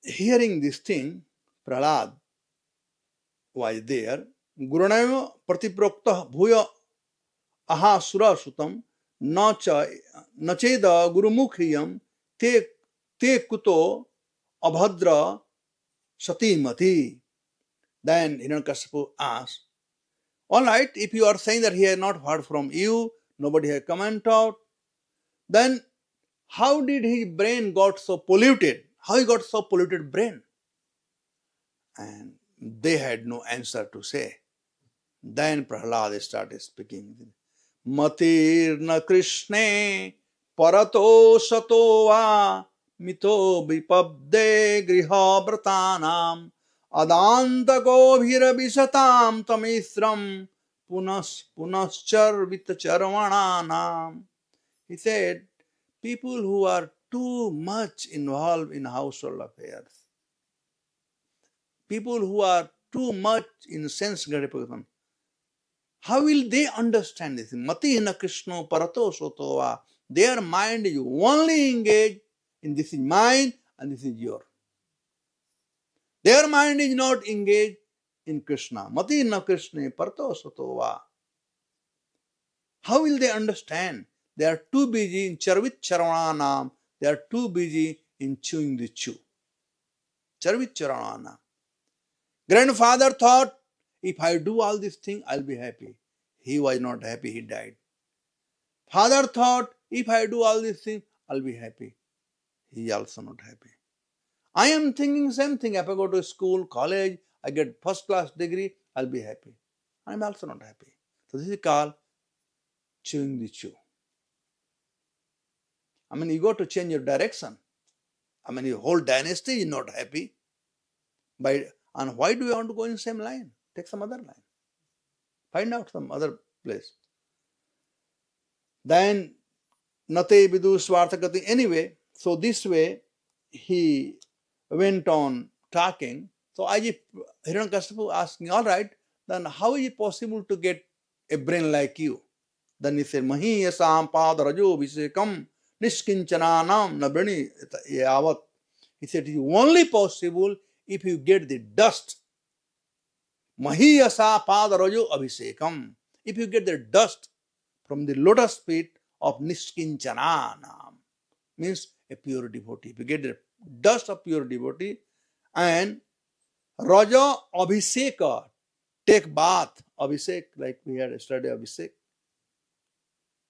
hearing this thing, Prahlad was there. Gurunaya pratiprokta bhuya aha sura sutam nacheda gurumukhiyam te kuto abhadra satimati. Then Hiranyakashipu asked, all right, if you are saying that he has not heard from you, nobody has commented out, then how did his brain got so polluted? How he got so polluted brain? And they had no answer to say. Then Prahlad started speaking. Matirna Krishne parato sato va mito vipabde griha vratanam adanta gobhira visatam tamisram punaschar vitacharvananam. He said, people who are too much involved in household affairs, people who are too much in sense gratification, how will they understand this? Mati na Krishna parato sotova. Their mind is only engaged in this is mine and this is yours. Their mind is not engaged in Krishna. Mati na Krishna parato sotova. How will they understand? They are too busy in charvit charavanam. They are too busy in chewing the chew. Charvit charavanam. Grandfather thought, if I do all these things, I'll be happy. He was not happy, he died. Father thought, if I do all these things, I'll be happy. He is also not happy. I am thinking same thing. If I go to school, college, I get first class degree, I'll be happy. I am also not happy. So this is called chewing the chew. I mean, you got to change your direction. I mean, your whole dynasty is not happy. And why do you want to go in the same line? Take some other line. Find out some other place. Then, nate vidu swarthakati. Anyway, so this way, he went on talking. So Hiranyakashipu asking, all right, then how is it possible to get a brain like you? Then he said, Mahi yasam padarajo visekam niskinchananam nabrani yavat. He said, it is only possible if you get the dust. Mahi yasa padarajo abhisekam. If you get the dust from the lotus feet of niskinchananam, means a pure devotee. If you get the dust of pure devotee, and Raja Abhiseka, take bath, Abhisek, like we had studied Abhisek,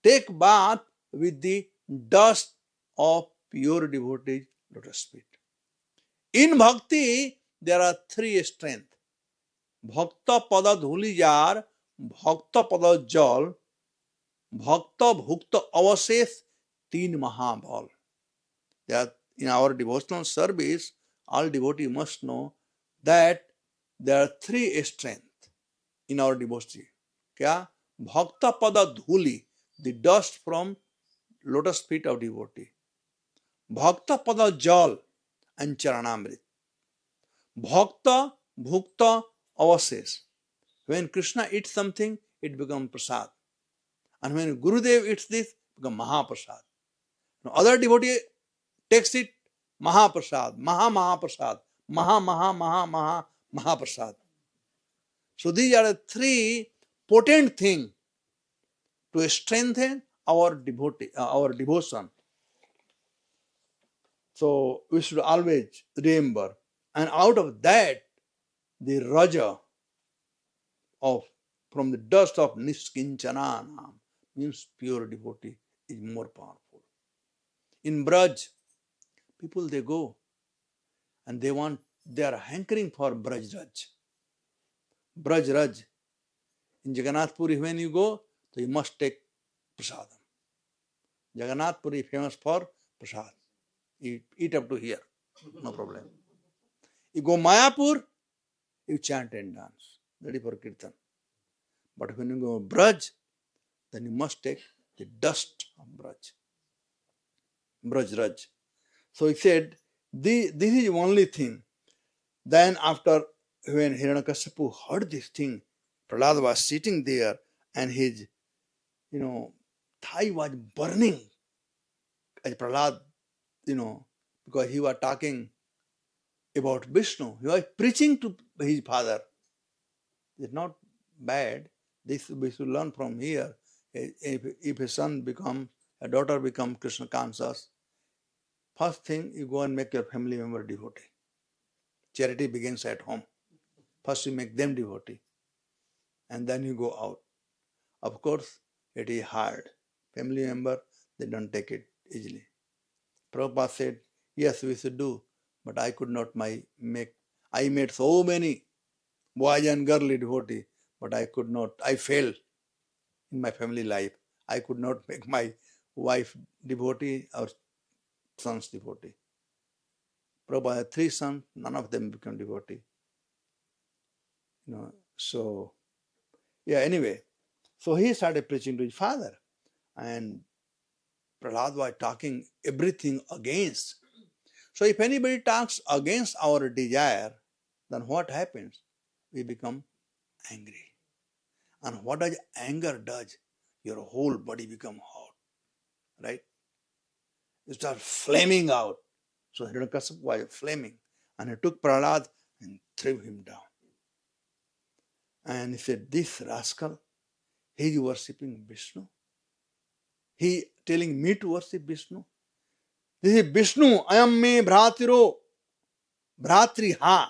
take bath with the dust of pure devotee lotus feet. In bhakti, there are three strengths. Bhakta pada dhulijar, Bhakta pada jal, Bhakta bhukta avases, teen mahabhal. That in our devotional service, all devotees must know that there are three strengths in our devotion. Kya? Bhakta pada dhuli, the dust from lotus feet of devotee. Bhakta pada jal and charanamrit. Bhakta bhukta avases. When Krishna eats something, it becomes prasad. And when Gurudev eats this, it becomes mahaprasad. Now other devotee takes it, mahaprasad, mahaprasad, mahaprasad. So these are the three potent things to strengthen our devotion. So we should always remember. And out of that, the Raja from the dust of Niskinchananam, means pure devotee, is more powerful. In Braj, people they go and they are hankering for Braj Raj. Braj Raj. In Jagannath Puri, when you go, so you must take prasadam. Jagannath Puri is famous for prasad. You eat up to here, no problem. You go Mayapur, you chant and dance. That is for Kirtan. But when you go Braj, then you must take the dust of Braj. Braj Raj. So he said, this is the only thing. Then after, when Hiranyakashipu heard this thing, Prahlad was sitting there and his, thigh was burning. As Prahlad, because he was talking about Vishnu. He was preaching to his father. It's not bad. This we should learn from here. If a daughter becomes Krishna conscious, first thing you go and make your family member devotee. Charity begins at home. First you make them devotee. And then you go out. Of course, it is hard. Family member, they don't take it easily. Prabhupada said, yes, we should do, but I could not I made so many boys and girls devotee, but I could not. I failed in my family life. I could not make my wife devotee or sons devotee. Prabhupada had 3 sons, none of them became devotee. So anyway, so he started preaching to his father, and Prahlad was talking everything against. So if anybody talks against our desire, then what happens? We become angry. And what does anger does? Your whole body become hot, right? You start flaming out. So Hiranyakasipu was flaming, and he took Prahlad and threw him down. And he said, this rascal, he is worshipping Vishnu. He telling me to worship Vishnu. This is Vishnu, I am me bhratiro, bhratriha.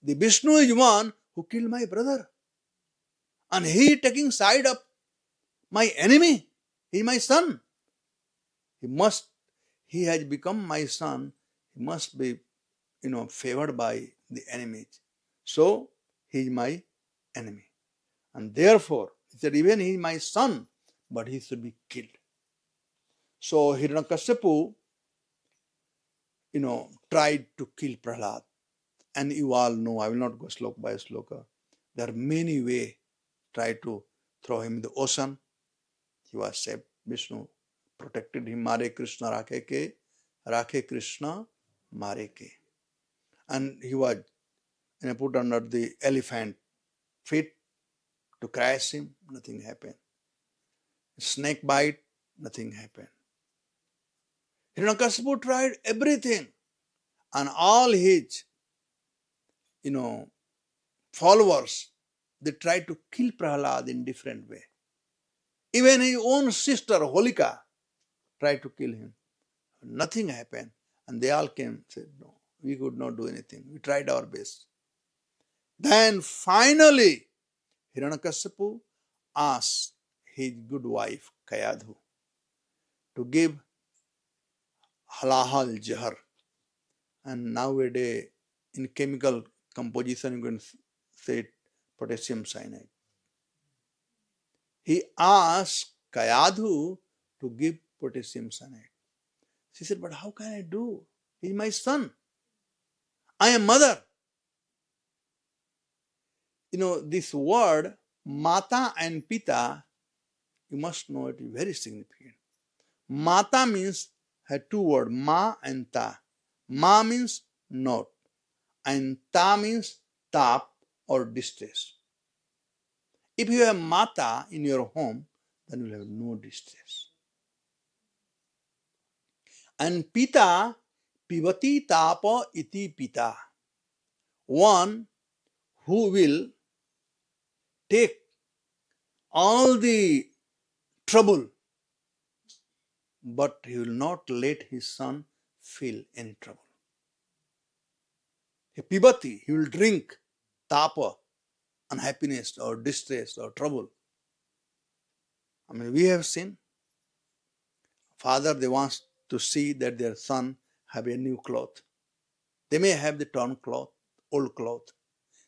The Vishnu is one who killed my brother. And he taking side of my enemy. He is my son. He has become my son. He must be, favored by the enemies. So, he is my enemy. And therefore, he said, even he is my son, but he should be killed. So, Hiranyakasipu, tried to kill Prahlad. And you all know, I will not go sloka by sloka. There are many ways. Try to throw him in the ocean. He was saved. Vishnu protected him. Mare Krishna rakhe ke, rakhe Krishna mare ke. And he was put under the elephant feet to crush him. Nothing happened. Snake bite. Nothing happened. Hiranyakasipu tried everything. And all his, followers, they tried to kill Prahlad in different way. Even his own sister, Holika, tried to kill him. Nothing happened. And they all came and said, no, we could not do anything. We tried our best. Then finally, Hiranyakasipu asked his good wife, Kayadhu, to give halahal jahar. And nowadays, in chemical composition, you can say potassium cyanide. He asked Kayadhu to give potassium cyanide. She said, but how can I do? He is my son. I am mother. This word, Mata and Pita, you must know it is very significant. Mata means, had 2 words, Ma and Ta. Ma means not, and Ta means tap or distress. If you have Mata in your home, then you will have no distress. And Pita, Pivati Tapa iti Pita. One who will take all the trouble, but he will not let his son feel any trouble. A pibati, he will drink tapa, unhappiness or distress or trouble. We have seen father, they want to see that their son have a new cloth. They may have the torn cloth, old cloth.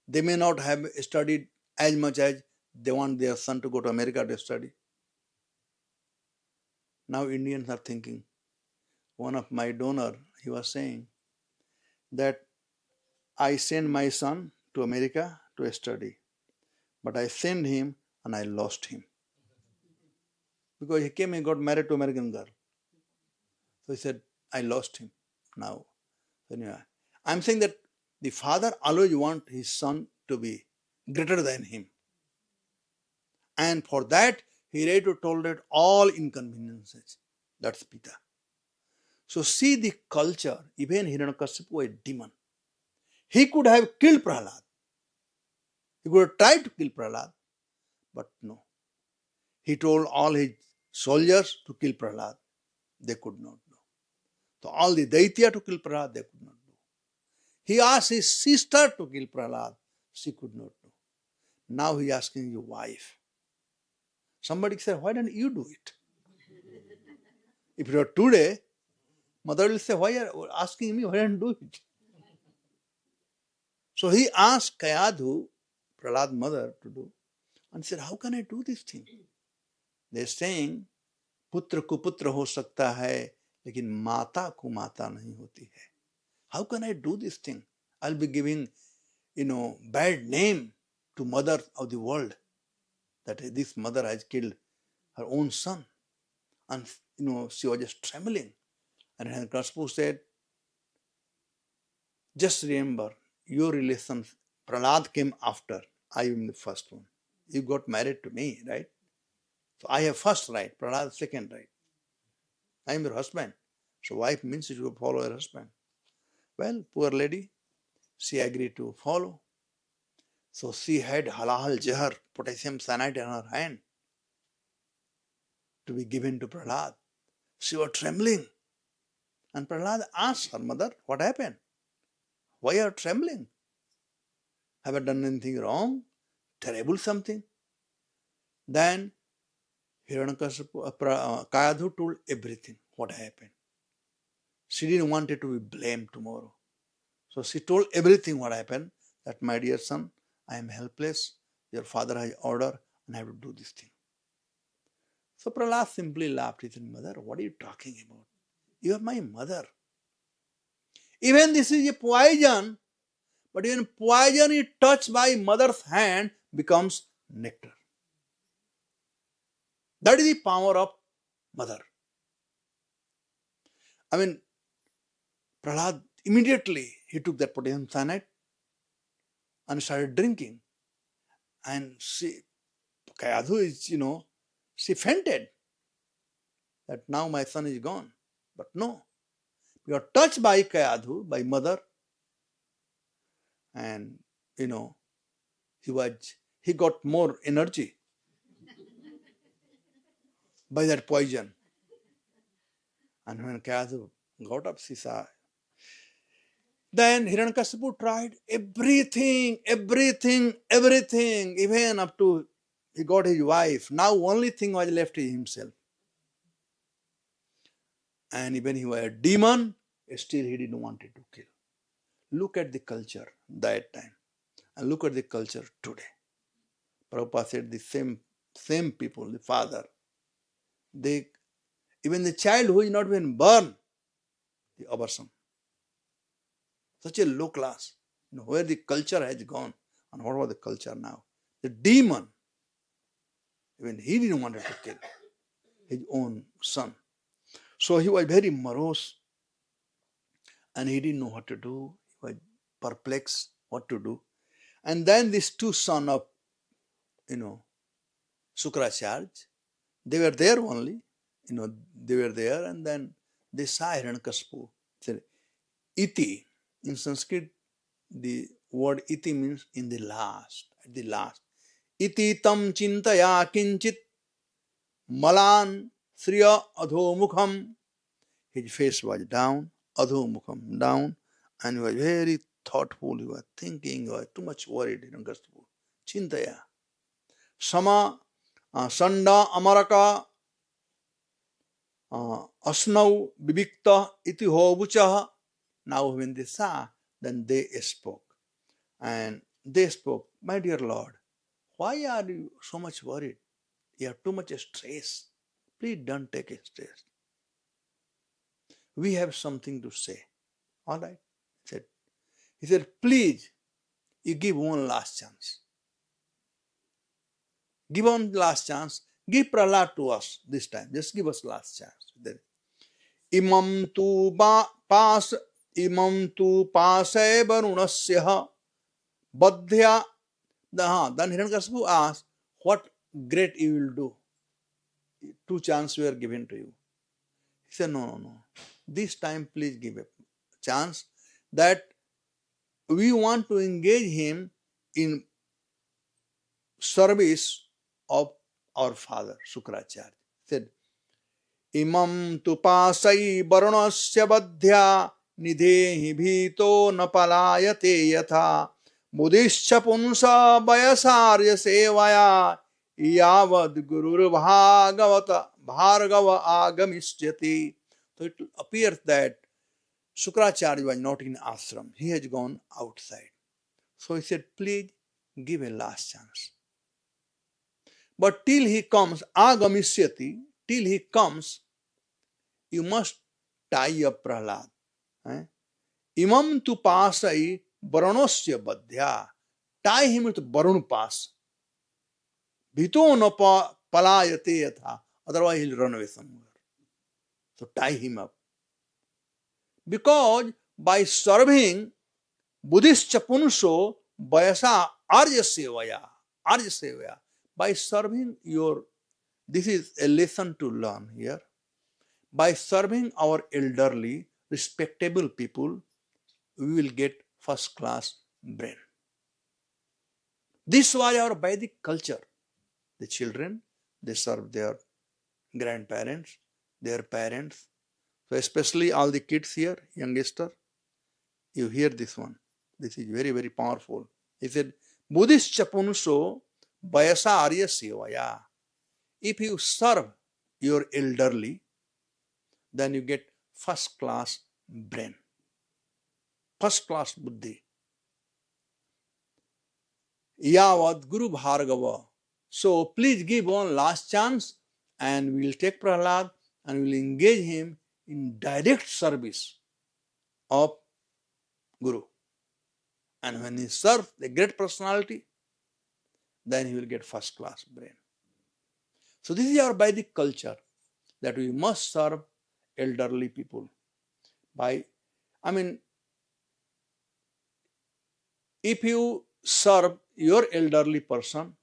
They may not have studied as much as they want their son to go to America to study. Now Indians are thinking, one of my donor, he was saying that I sent my son to America to study, but I sent him and I lost him. Because he came and got married to American girl. So he said, I lost him now. So anyway, I'm saying that the father always wants his son to be greater than him. And for that, he ready to tolerate all inconveniences. That's Pita. So see the culture, even Hiranyakasipu was a demon. He could have killed Prahlad. He could have tried to kill Prahlad, but no. He told all his soldiers to kill Prahlad. They could not do. So all the Daitya to kill Prahlad, they could not do. He asked his sister to kill Prahlad. She could not do. Now he is asking your wife. Somebody said, why don't you do it? If you are today, mother will say, why are you asking me? Why don't you do it? So he asked Kayadhu Prahlad's mother to do. And said, how can I do this thing? They're saying, पुत्र को पुत्र हो सकता है, लेकिन माता को माता नहीं होती है. How can I do this thing? I'll be giving, bad name to mother of the world. That this mother has killed her own son. And, she was just trembling. And Hiranyakashipu said, just remember, your relations, Prahlad came after. I am the first one. You got married to me, right? So I have first right, Prahlad second right. I am your husband. So wife means you should follow her husband. Well, poor lady, she agreed to follow. So she had halal zahar, potassium cyanide in her hand to be given to Prahlad. She was trembling. And Prahlad asked her mother, what happened? Why are you trembling? Have I done anything wrong? Terrible something? Then Hiranyakashipu, Kayadhu told everything, what happened. She didn't want it to be blamed tomorrow. So she told everything what happened, that my dear son, I am helpless, your father has order and I have to do this thing. So Prahlad simply laughed. He said, mother, what are you talking about? You are my mother. Even this is a poison, but even poison is touched by mother's hand becomes nectar. That is the power of mother. I mean, Prahlad immediately he took that potassium cyanide and started drinking. And Kayadhu is, she fainted that now my son is gone. But no, we are touched by Kayadhu, by mother, and he got more energy by that poison. And when Kayadhu got up, she saw. Then Hiranyakashipu tried everything, even up to he got his wife. Now only thing was left is himself. And even he was a demon, still he didn't want it to kill. Look at the culture that time and look at the culture today. Prabhupada said the same people, the father, even the child who is not even born, the abortion. Such a low class, where the culture has gone. And what was the culture now? The demon, even he didn't want to kill his own son. So he was very morose and he didn't know what to do. He was perplexed what to do. And then these two sons of, Sukracharya, they were there only, they were there, and then they saw Hiranyakashipu. Said, iti. In Sanskrit, the word iti means in the last, at the last. Iti tam chintaya kinchit malan sriya adhomukham. His face was down, adhomukham down, and he was very thoughtful. He was thinking, he was too much worried. Hiranyakashipu. Chintaya. Sama sanda amaraka asnau vivikta iti hovuchaha. Now when they saw, then they spoke. And they spoke, my dear Lord, why are you so much worried? You have too much stress. Please don't take stress. We have something to say. All right. He said, please, you give one last chance. Give one last chance. Give Prahlad to us this time. Just give us last chance. Imam tu pasay varunasya badhya. Then Hiranyakashipu asked, what great you will do? Two chances were given to you. He said, no. This time please give a chance that we want to engage him in service of our father, Sukracharya. He said, imam tu pasai varunasya badhya nidhehi bhito napalayate yatha Mudischa punsa bayasarya sevaya yavad gurur bhagavata bhargava agamishyati. So it appears that Sukracharya was not in ashram. He has gone outside. So he said, please give a last chance. But till he comes, agamishyati, till he comes, you must tie up Prahlad. Eh? Imam tu pasai varanosya badhya. Tie him with varun pass. Bhito no palayate yatha. Otherwise he'll run away somewhere. So tie him up. Because by serving Buddhist chapunso vayasa arya sevaya. By serving your, this is a lesson to learn here. By serving our elderly, respectable people, we will get first class brain. This was our Vedic culture. The children, they serve their grandparents, their parents. So especially all the kids here, youngster, you hear this one. This is very, very powerful. He said, Buddhist chapunso vayasa arya sevaya. If you serve your elderly, then you get first class brain, first class buddhi. Yavad Guru Bhargava. So please give one last chance and we will take Prahlad and we will engage him in direct service of Guru. And when he serves a great personality, then he will get first class brain. So this is our Vedic culture, that we must serve elderly people. If you serve your elderly person,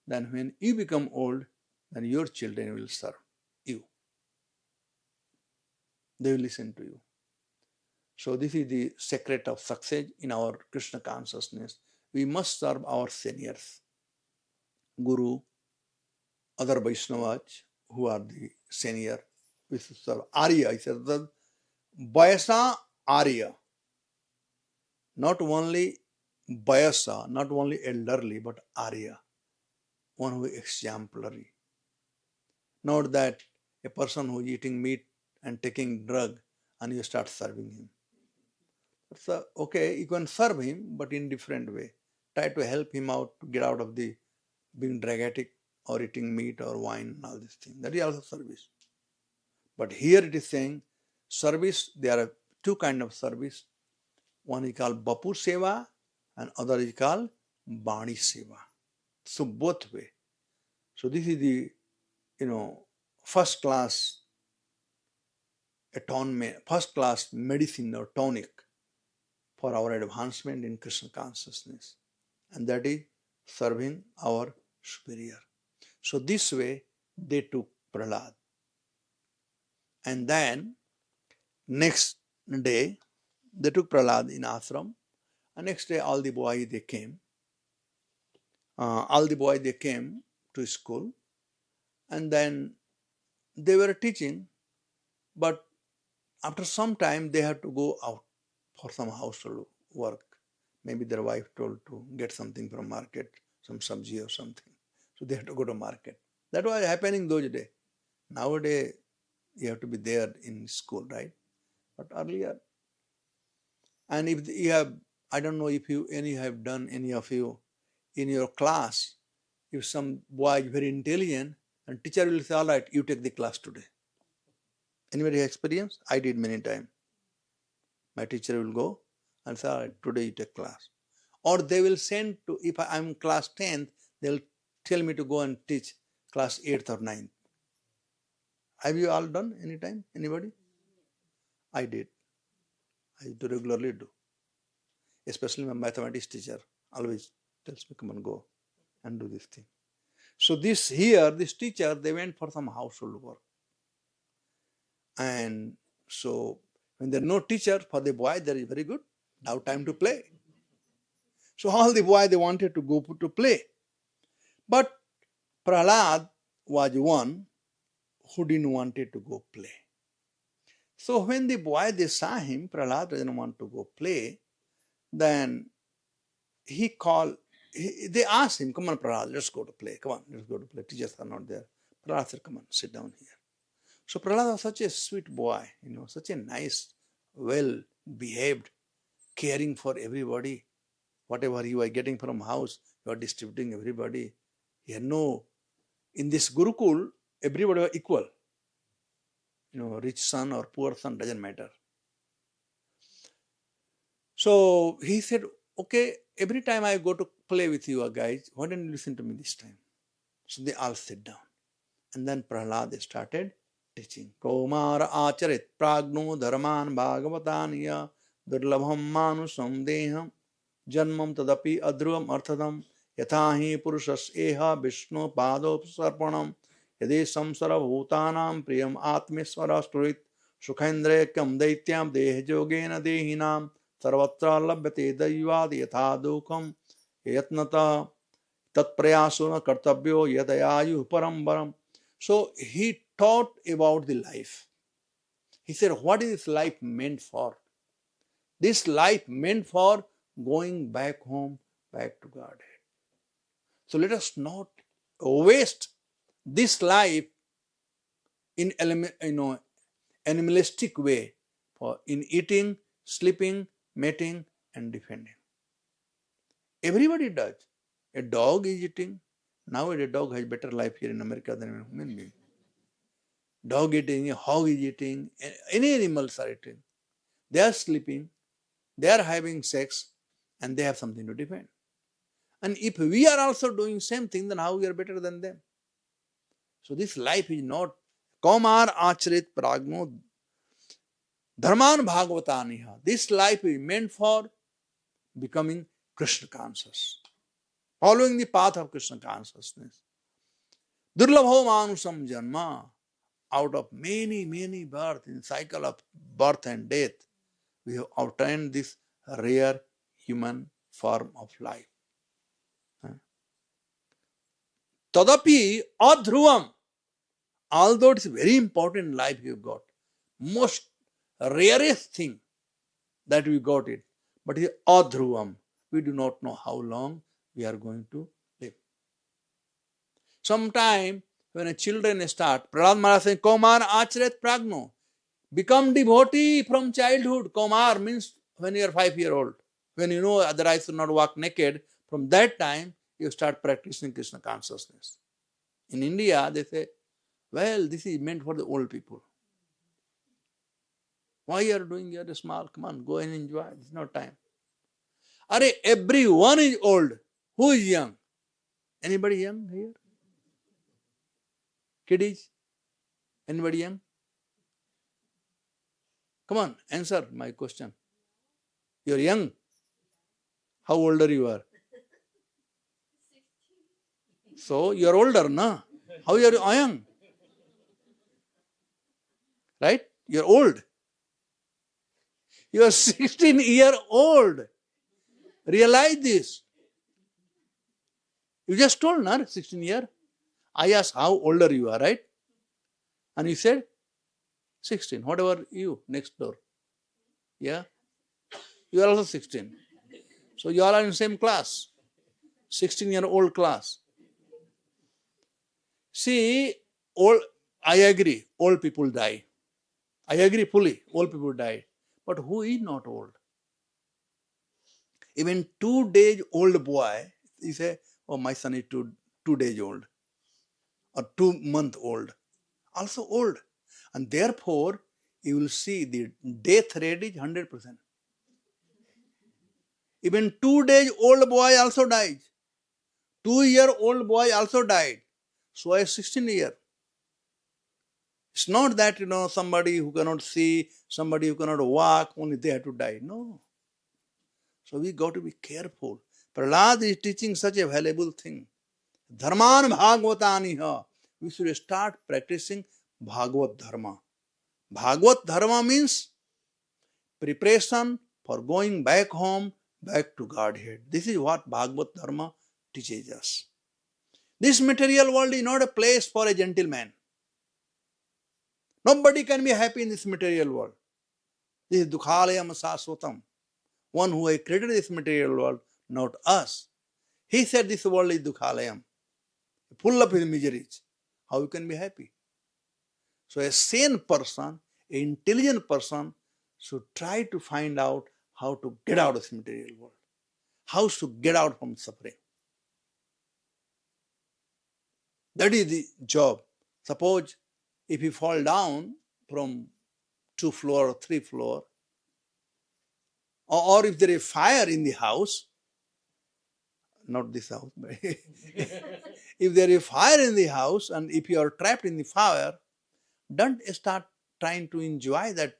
then when you become old, then your children will serve you. They will listen to you. So this is the secret of success in our Krishna consciousness. We must serve our seniors, Guru, other Vaishnavas who are the senior. We should serve Arya. He says that Vayasa Arya. Not only Vayasa, not only elderly, but Arya. One who is exemplary. Not that a person who is eating meat and taking drug and you start serving him. So, okay, you can serve him, but in different way. Try to help him out to get out of the being dragatic or eating meat or wine and all these things. That is also service. But here it is saying service, there are two kinds of service. One is called Bapu Seva and other is called Bani Seva. So both way. So this is the, first class atonement, first class medicine or tonic for our advancement in Krishna consciousness. And that is serving our superior. So this way they took Prahlad. And then next day they took Prahlad in ashram. And next day all the boys they came. They came to school. And then they were teaching. But after some time they had to go out for some household work. Maybe their wife told to get something from market, some sabji or something. So they had to go to market. That was happening those days. Nowadays, you have to be there in school, right? But earlier, and if you have, I don't know if any of you in your class, if some boy is very intelligent, and teacher will say, all right, you take the class today. Anybody experience? I did many times. My teacher will go and say, all right, today you take class. Or they will send to, if I'm class 10th, they'll tell me to go and teach class 8th or 9th. Have you all done any time? Anybody? I did. I used to regularly do. Especially my mathematics teacher always tells me, come on, go and do this thing. So this teacher, they went for some household work. And so when there is no teacher for the boy, there is very good. Now time to play. So all the boys, they wanted to go to play. But Prahlad was one who didn't want to go play. So when the boy, they saw him, Prahlad didn't want to go play, then they asked him, come on Prahlad, let's go to play. Come on, let's go to play. Teachers are not there. Prahlad said, come on, sit down here. So Prahlad was such a sweet boy, such a nice, well-behaved, caring for everybody. Whatever you are getting from house, you are distributing everybody. You know, in this Gurukul, everybody are equal. Rich son or poor son, doesn't matter. So he said, okay, every time I go to play with you guys, why don't you listen to me this time? So they all sit down. And then Prahlad started teaching. Kaumara acharit pragno dharman bhagavataniya durlabham manusam deham janmam tadapi adruvam arthadam yathahi purushas eha vishnu padop sarpanam yade samsara bhutanam priyam atmeswara sturit sukhendre kam daityam dehjogena dehinam sarvatra labhyate daivad yatha dukam yatnata tat prayasuna kartabhyo yadayayu parambaram. So he taught about the life. He said, what is this life meant for? This life meant for going back home, back to Godhead. So let us not waste this life in animalistic way, in eating, sleeping, mating, and defending. Everybody does. A dog is eating. Nowadays, a dog has better life here in America than a human being. Dog eating, a hog is eating, any animals are eating. They are sleeping, they are having sex, and they have something to defend. And if we are also doing same thing, then how we are better than them? So this life is not Kaumar Acharit Pragno Dharman Bhagavataniha. This life is meant for becoming Krishna conscious, following the path of Krishna consciousness. Durlabho Manusam Janma. Out of many, many births, in cycle of birth and death, we have obtained this rare human form of life. Tadapi adhruvam. Although it's very important life you got, most rarest thing that we got it, but it's adhruvam. We do not know how long we are going to live. Sometime when a children start, Prahlad Maharaj saying, Kaumar Acharet Pragno. Become devotee from childhood. Kaumar means when you are 5 years old. When you know otherwise should not walk naked, from that time you start practicing Krishna consciousness. In India, they say, well, this is meant for the old people. Why you are doing? You are small. Come on, go and enjoy. There's no time. Are everyone is old. Who is young? Anybody young here? Kiddies? Anybody young? Come on, answer my question. You are young. How older you are? So you are older, na? How are you young? Right? You are old. You are 16-year-old. Realize this. You just told, na, 16 year. I asked how older you are, right? And you said 16. Whatever you next door. Yeah? You are also 16. So you all are in the same class. 16-year-old class. See, I agree, old people die. I agree fully, old people die. But who is not old? Even 2 days old boy, you say, oh, my son is 2 days old. Or 2 month old. Also old. And therefore, you will see the death rate is 100%. Even 2 days old boy also dies. 2-year-old boy also died. So a 16 year. It's not that, somebody who cannot see, somebody who cannot walk, only they have to die. No. So we got to be careful. Prahlad is teaching such a valuable thing. Dharman Bhagavataniha. We should start practicing Bhagavat Dharma. Bhagavat Dharma means preparation for going back home, back to Godhead. This is what Bhagavat Dharma teaches us. This material world is not a place for a gentleman. Nobody can be happy in this material world. This is Dukhalayam Saswatam. One who has created this material world, not us. He said this world is Dukhalayam, full of his miseries. How you can be happy? So a sane person, an intelligent person should try to find out how to get out of this material world. how to get out from suffering. That is the job. Suppose if you fall down from 2 floor or 3 floor, or if there is fire in the house, not this house, but if there is fire in the house and if you are trapped in the fire, don't start trying to enjoy that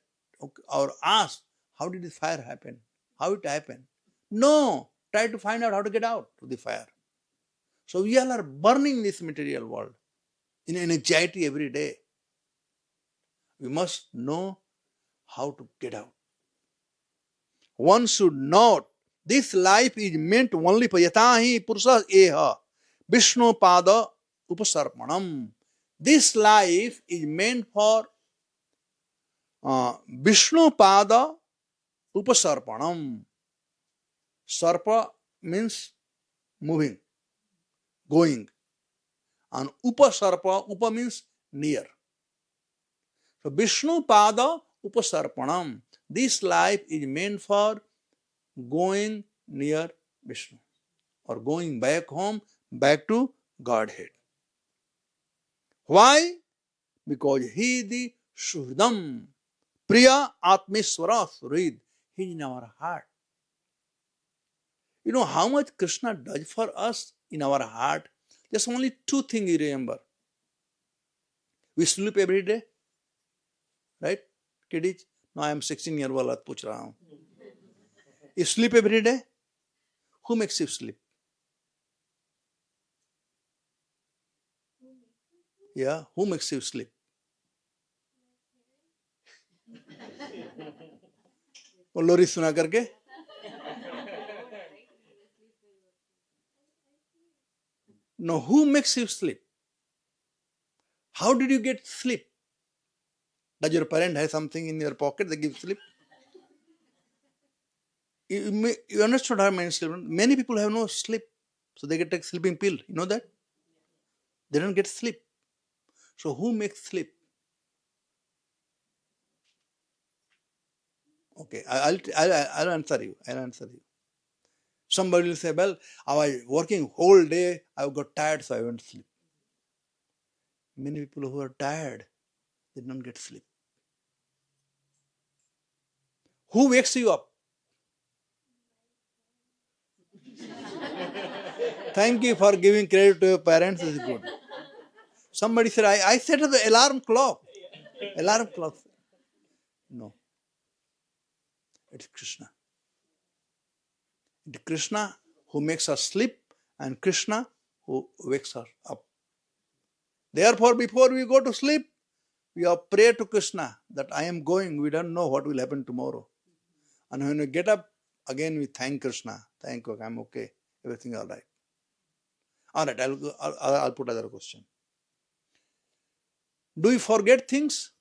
or ask, how did the fire happen? How it happened? No, try to find out how to get out of the fire. So we all are burning this material world in anxiety every day. We must know how to get out. One should note, this life is meant only for yatahi purusha eha Vishnu pada upasarpanam. This life is meant for Vishnu pada upasarpanam. Sarpa means moving, going. And upasarpa, upa means near. So Vishnu pada upasarpanam. This life is meant for going near Vishnu or going back home, back to Godhead. Why? Because he is the Shuhridam, Priya Atmeswara Surid. He is in our heart. You know how much Krishna does for us in our heart? There's only 2 things you remember. We sleep every day, right? Kiddies? No, I am 16-year-old, I पूछ रहा हूँ. You sleep every day? Who makes you sleep? Yeah, who makes you sleep? वो लोरी सुना करके? No, who makes you sleep? How did you get sleep? Does your parent have something in your pocket that gives sleep? You understood how many sleep? Many people have no sleep, so they get take sleeping pill. You know that? They don't get sleep. So who makes sleep? Okay, I'll answer you. I'll answer you. Somebody will say, well, I was working whole day, I got tired, so I went to sleep. Many people who are tired, they don't get sleep. Who wakes you up? Thank you for giving credit to your parents, is good. Somebody said, I set up the alarm clock. Alarm clock. No. It's Krishna. It's Krishna who makes us sleep and Krishna who wakes us up. Therefore, before we go to sleep, we have prayed to Krishna that I am going, we don't know what will happen tomorrow. And when we get up, again we thank Krishna. Thank you, I'm okay. Everything all right. All right, I'll put another question. Do you forget things?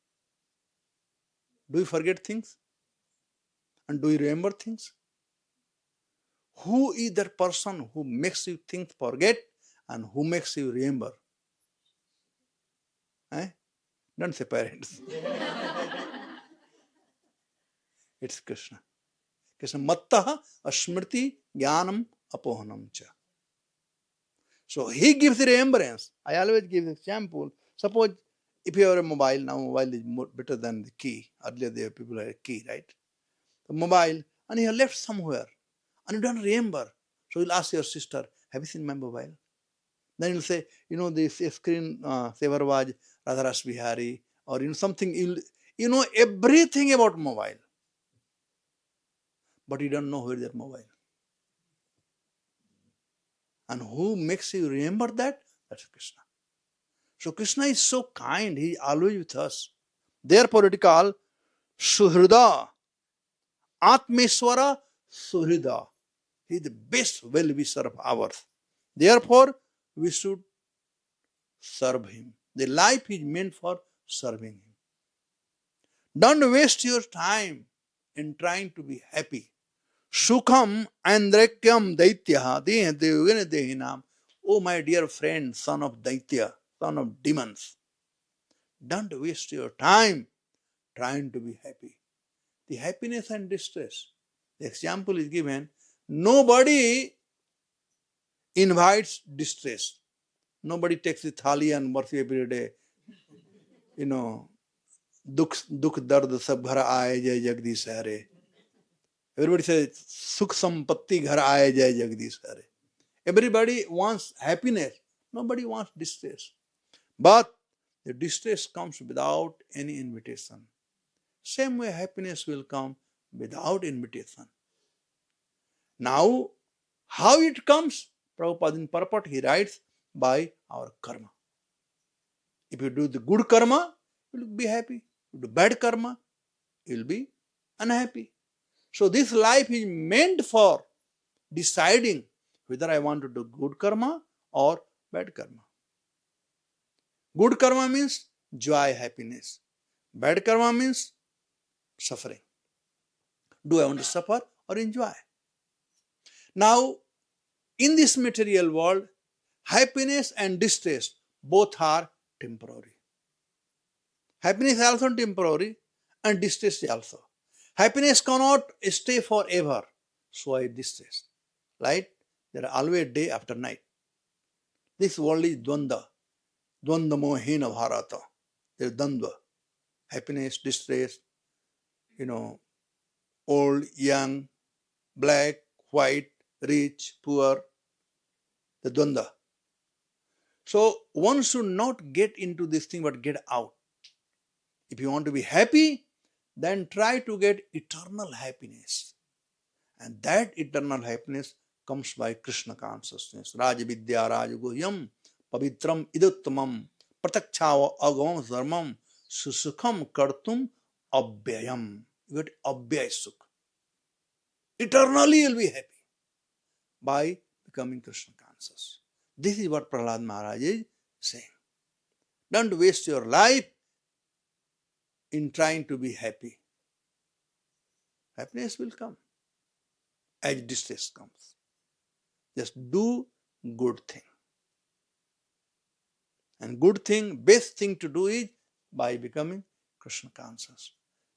Do you forget things? And do you remember things? Who is that person who makes you think forget and who makes you remember? Don't say parents. It's Krishna. Krishna mattaha asmriti jnanam apohanam cha. So he gives the remembrance. I always give the example. Suppose if you have a mobile, now mobile is more better than the key. Earlier there people had a key, right? The mobile, and you have left somewhere, and you don't remember. So you'll ask your sister, have you seen my mobile? Then you'll say, you know, the screen saver was Radharas Bihari, or you know something, you know everything about mobile. But you don't know where is that mobile. And who makes you remember that? That's Krishna. So Krishna is so kind, he is always with us. Therefore it is called Suhrida. Atmeswara Suhrida. He is the best well-wisher of ours. Therefore, we should serve him. The life is meant for serving him. Don't waste your time in trying to be happy. Sukham andrakyam daityaha dehadevgana dehinam. Oh my dear friend, son of Daitya, son of demons. Don't waste your time trying to be happy. The happiness and distress. The example is given, Nobody invites distress. Nobody takes the thali and worship every day. Dukh dard sab ghar aaye jai jagdish hare. Everybody says, Sukh sampatti ghar aaye jai jagdish hare. Everybody wants happiness. Nobody wants distress. But the distress comes without any invitation. Same way happiness will come without invitation. Now, how it comes? Prabhupada in purport he writes, by our karma. If you do the good karma, you will be happy. If you do bad karma, you will be unhappy. So this life is meant for deciding whether I want to do good karma or bad karma. Good karma means joy, happiness. Bad karma means suffering. Do I want to suffer or enjoy? Now, in this material world, happiness and distress both are temporary. Happiness is also temporary and distress is also. Happiness cannot stay forever, so is distress. Right? There are always day after night. This world is dvanda. Dvanda mohina bharata. There is dandva. Happiness, distress, old, young, black, white, rich, poor, the dvanda. So one should not get into this thing but get out. If you want to be happy, then try to get eternal happiness. And that eternal happiness comes by Krishna consciousness. Rajavidya Rajaguhyam Pavitram Iduttamam Pratakchava Agavam Dharmam Susukham Kartum Abhyayam. You get Abhyay Sukh. Eternally you'll be happy by becoming Krishna conscious. This is what Prahlad Maharaj is saying. Don't waste your life in trying to be happy. Happiness will come as distress comes. Just do good thing. And good thing, best thing to do is by becoming Krishna conscious.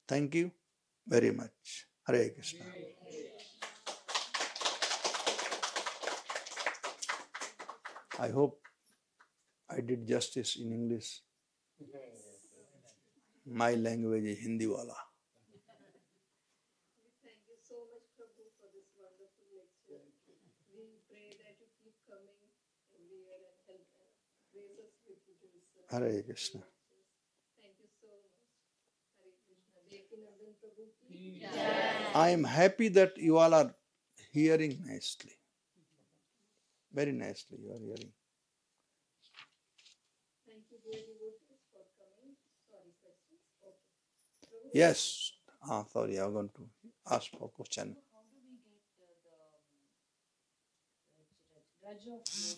Thank you very much. Hare Krishna. I hope I did justice in English. My language is Hindi wala. Thank you so much, Prabhu, for this wonderful lecture. We pray that you keep coming every year and help grace us with this. Hare Krishna. Thank you so much. Hare Krishna. Dekinandan Prabhu ki. I am happy that you all are hearing nicely. Very nicely you are hearing. Thank you, dear devotees, for coming. Sorry, questions? Okay. Prabhu, Yes. Sorry, I'm going to ask for question. how do we get the Raj of devotees?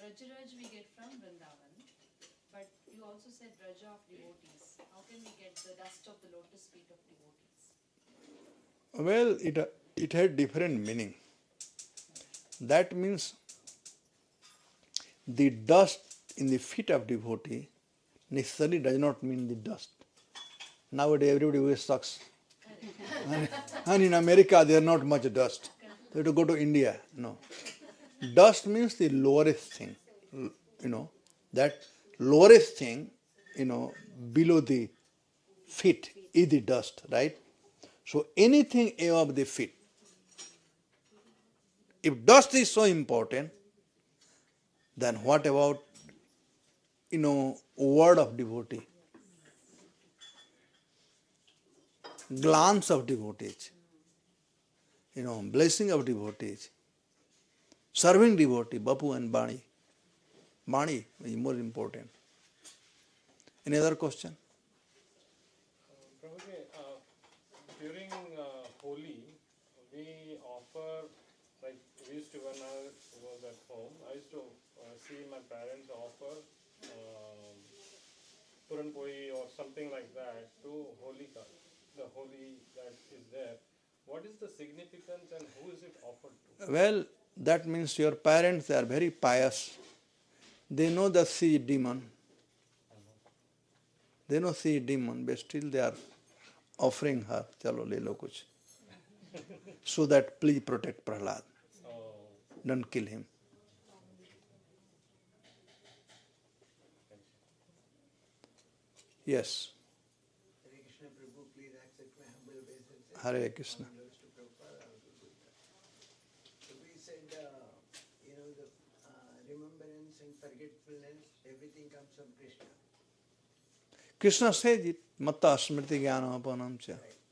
Raj we get from Vrindavan, but you also said Raja of devotees. How can we get the dust of the lotus feet of devotees? Well, it had different meaning. That means the dust in the feet of devotee necessarily does not mean the dust. Nowadays everybody wears socks. And in America there is not much dust. You have to go to India. No. Dust means the lowest thing. That lowest thing, below the feet is the dust, right? So anything above the feet. If dust is so important, then what about, word of devotee? Glance of devotees, blessing of devotees, serving devotee, Bapu and Bani. Bani is more important. Any other question? Prabhuji, during Holi, we offer, like we used to when I was at home, I used to see my parents offer Puran Poi or something like that to Holika, the Holi that is there. What is the significance and who is it offered to? Well, that means your parents, they are very pious. They know the sea demon. They know sea demon, but still they are offering her. Chalo, le lo kuch. so that please protect Prahlad. Oh, Don't kill him. Yes. Hare Krishna Prabhu, please accept my humble obeisance. Hare Krishna. Honors to Prabhupada, all good with that. So we said, the remembrance and forgetfulness, everything comes from Krishna. Krishna says it, Matta Smriti Jnana Apanam cha. Right.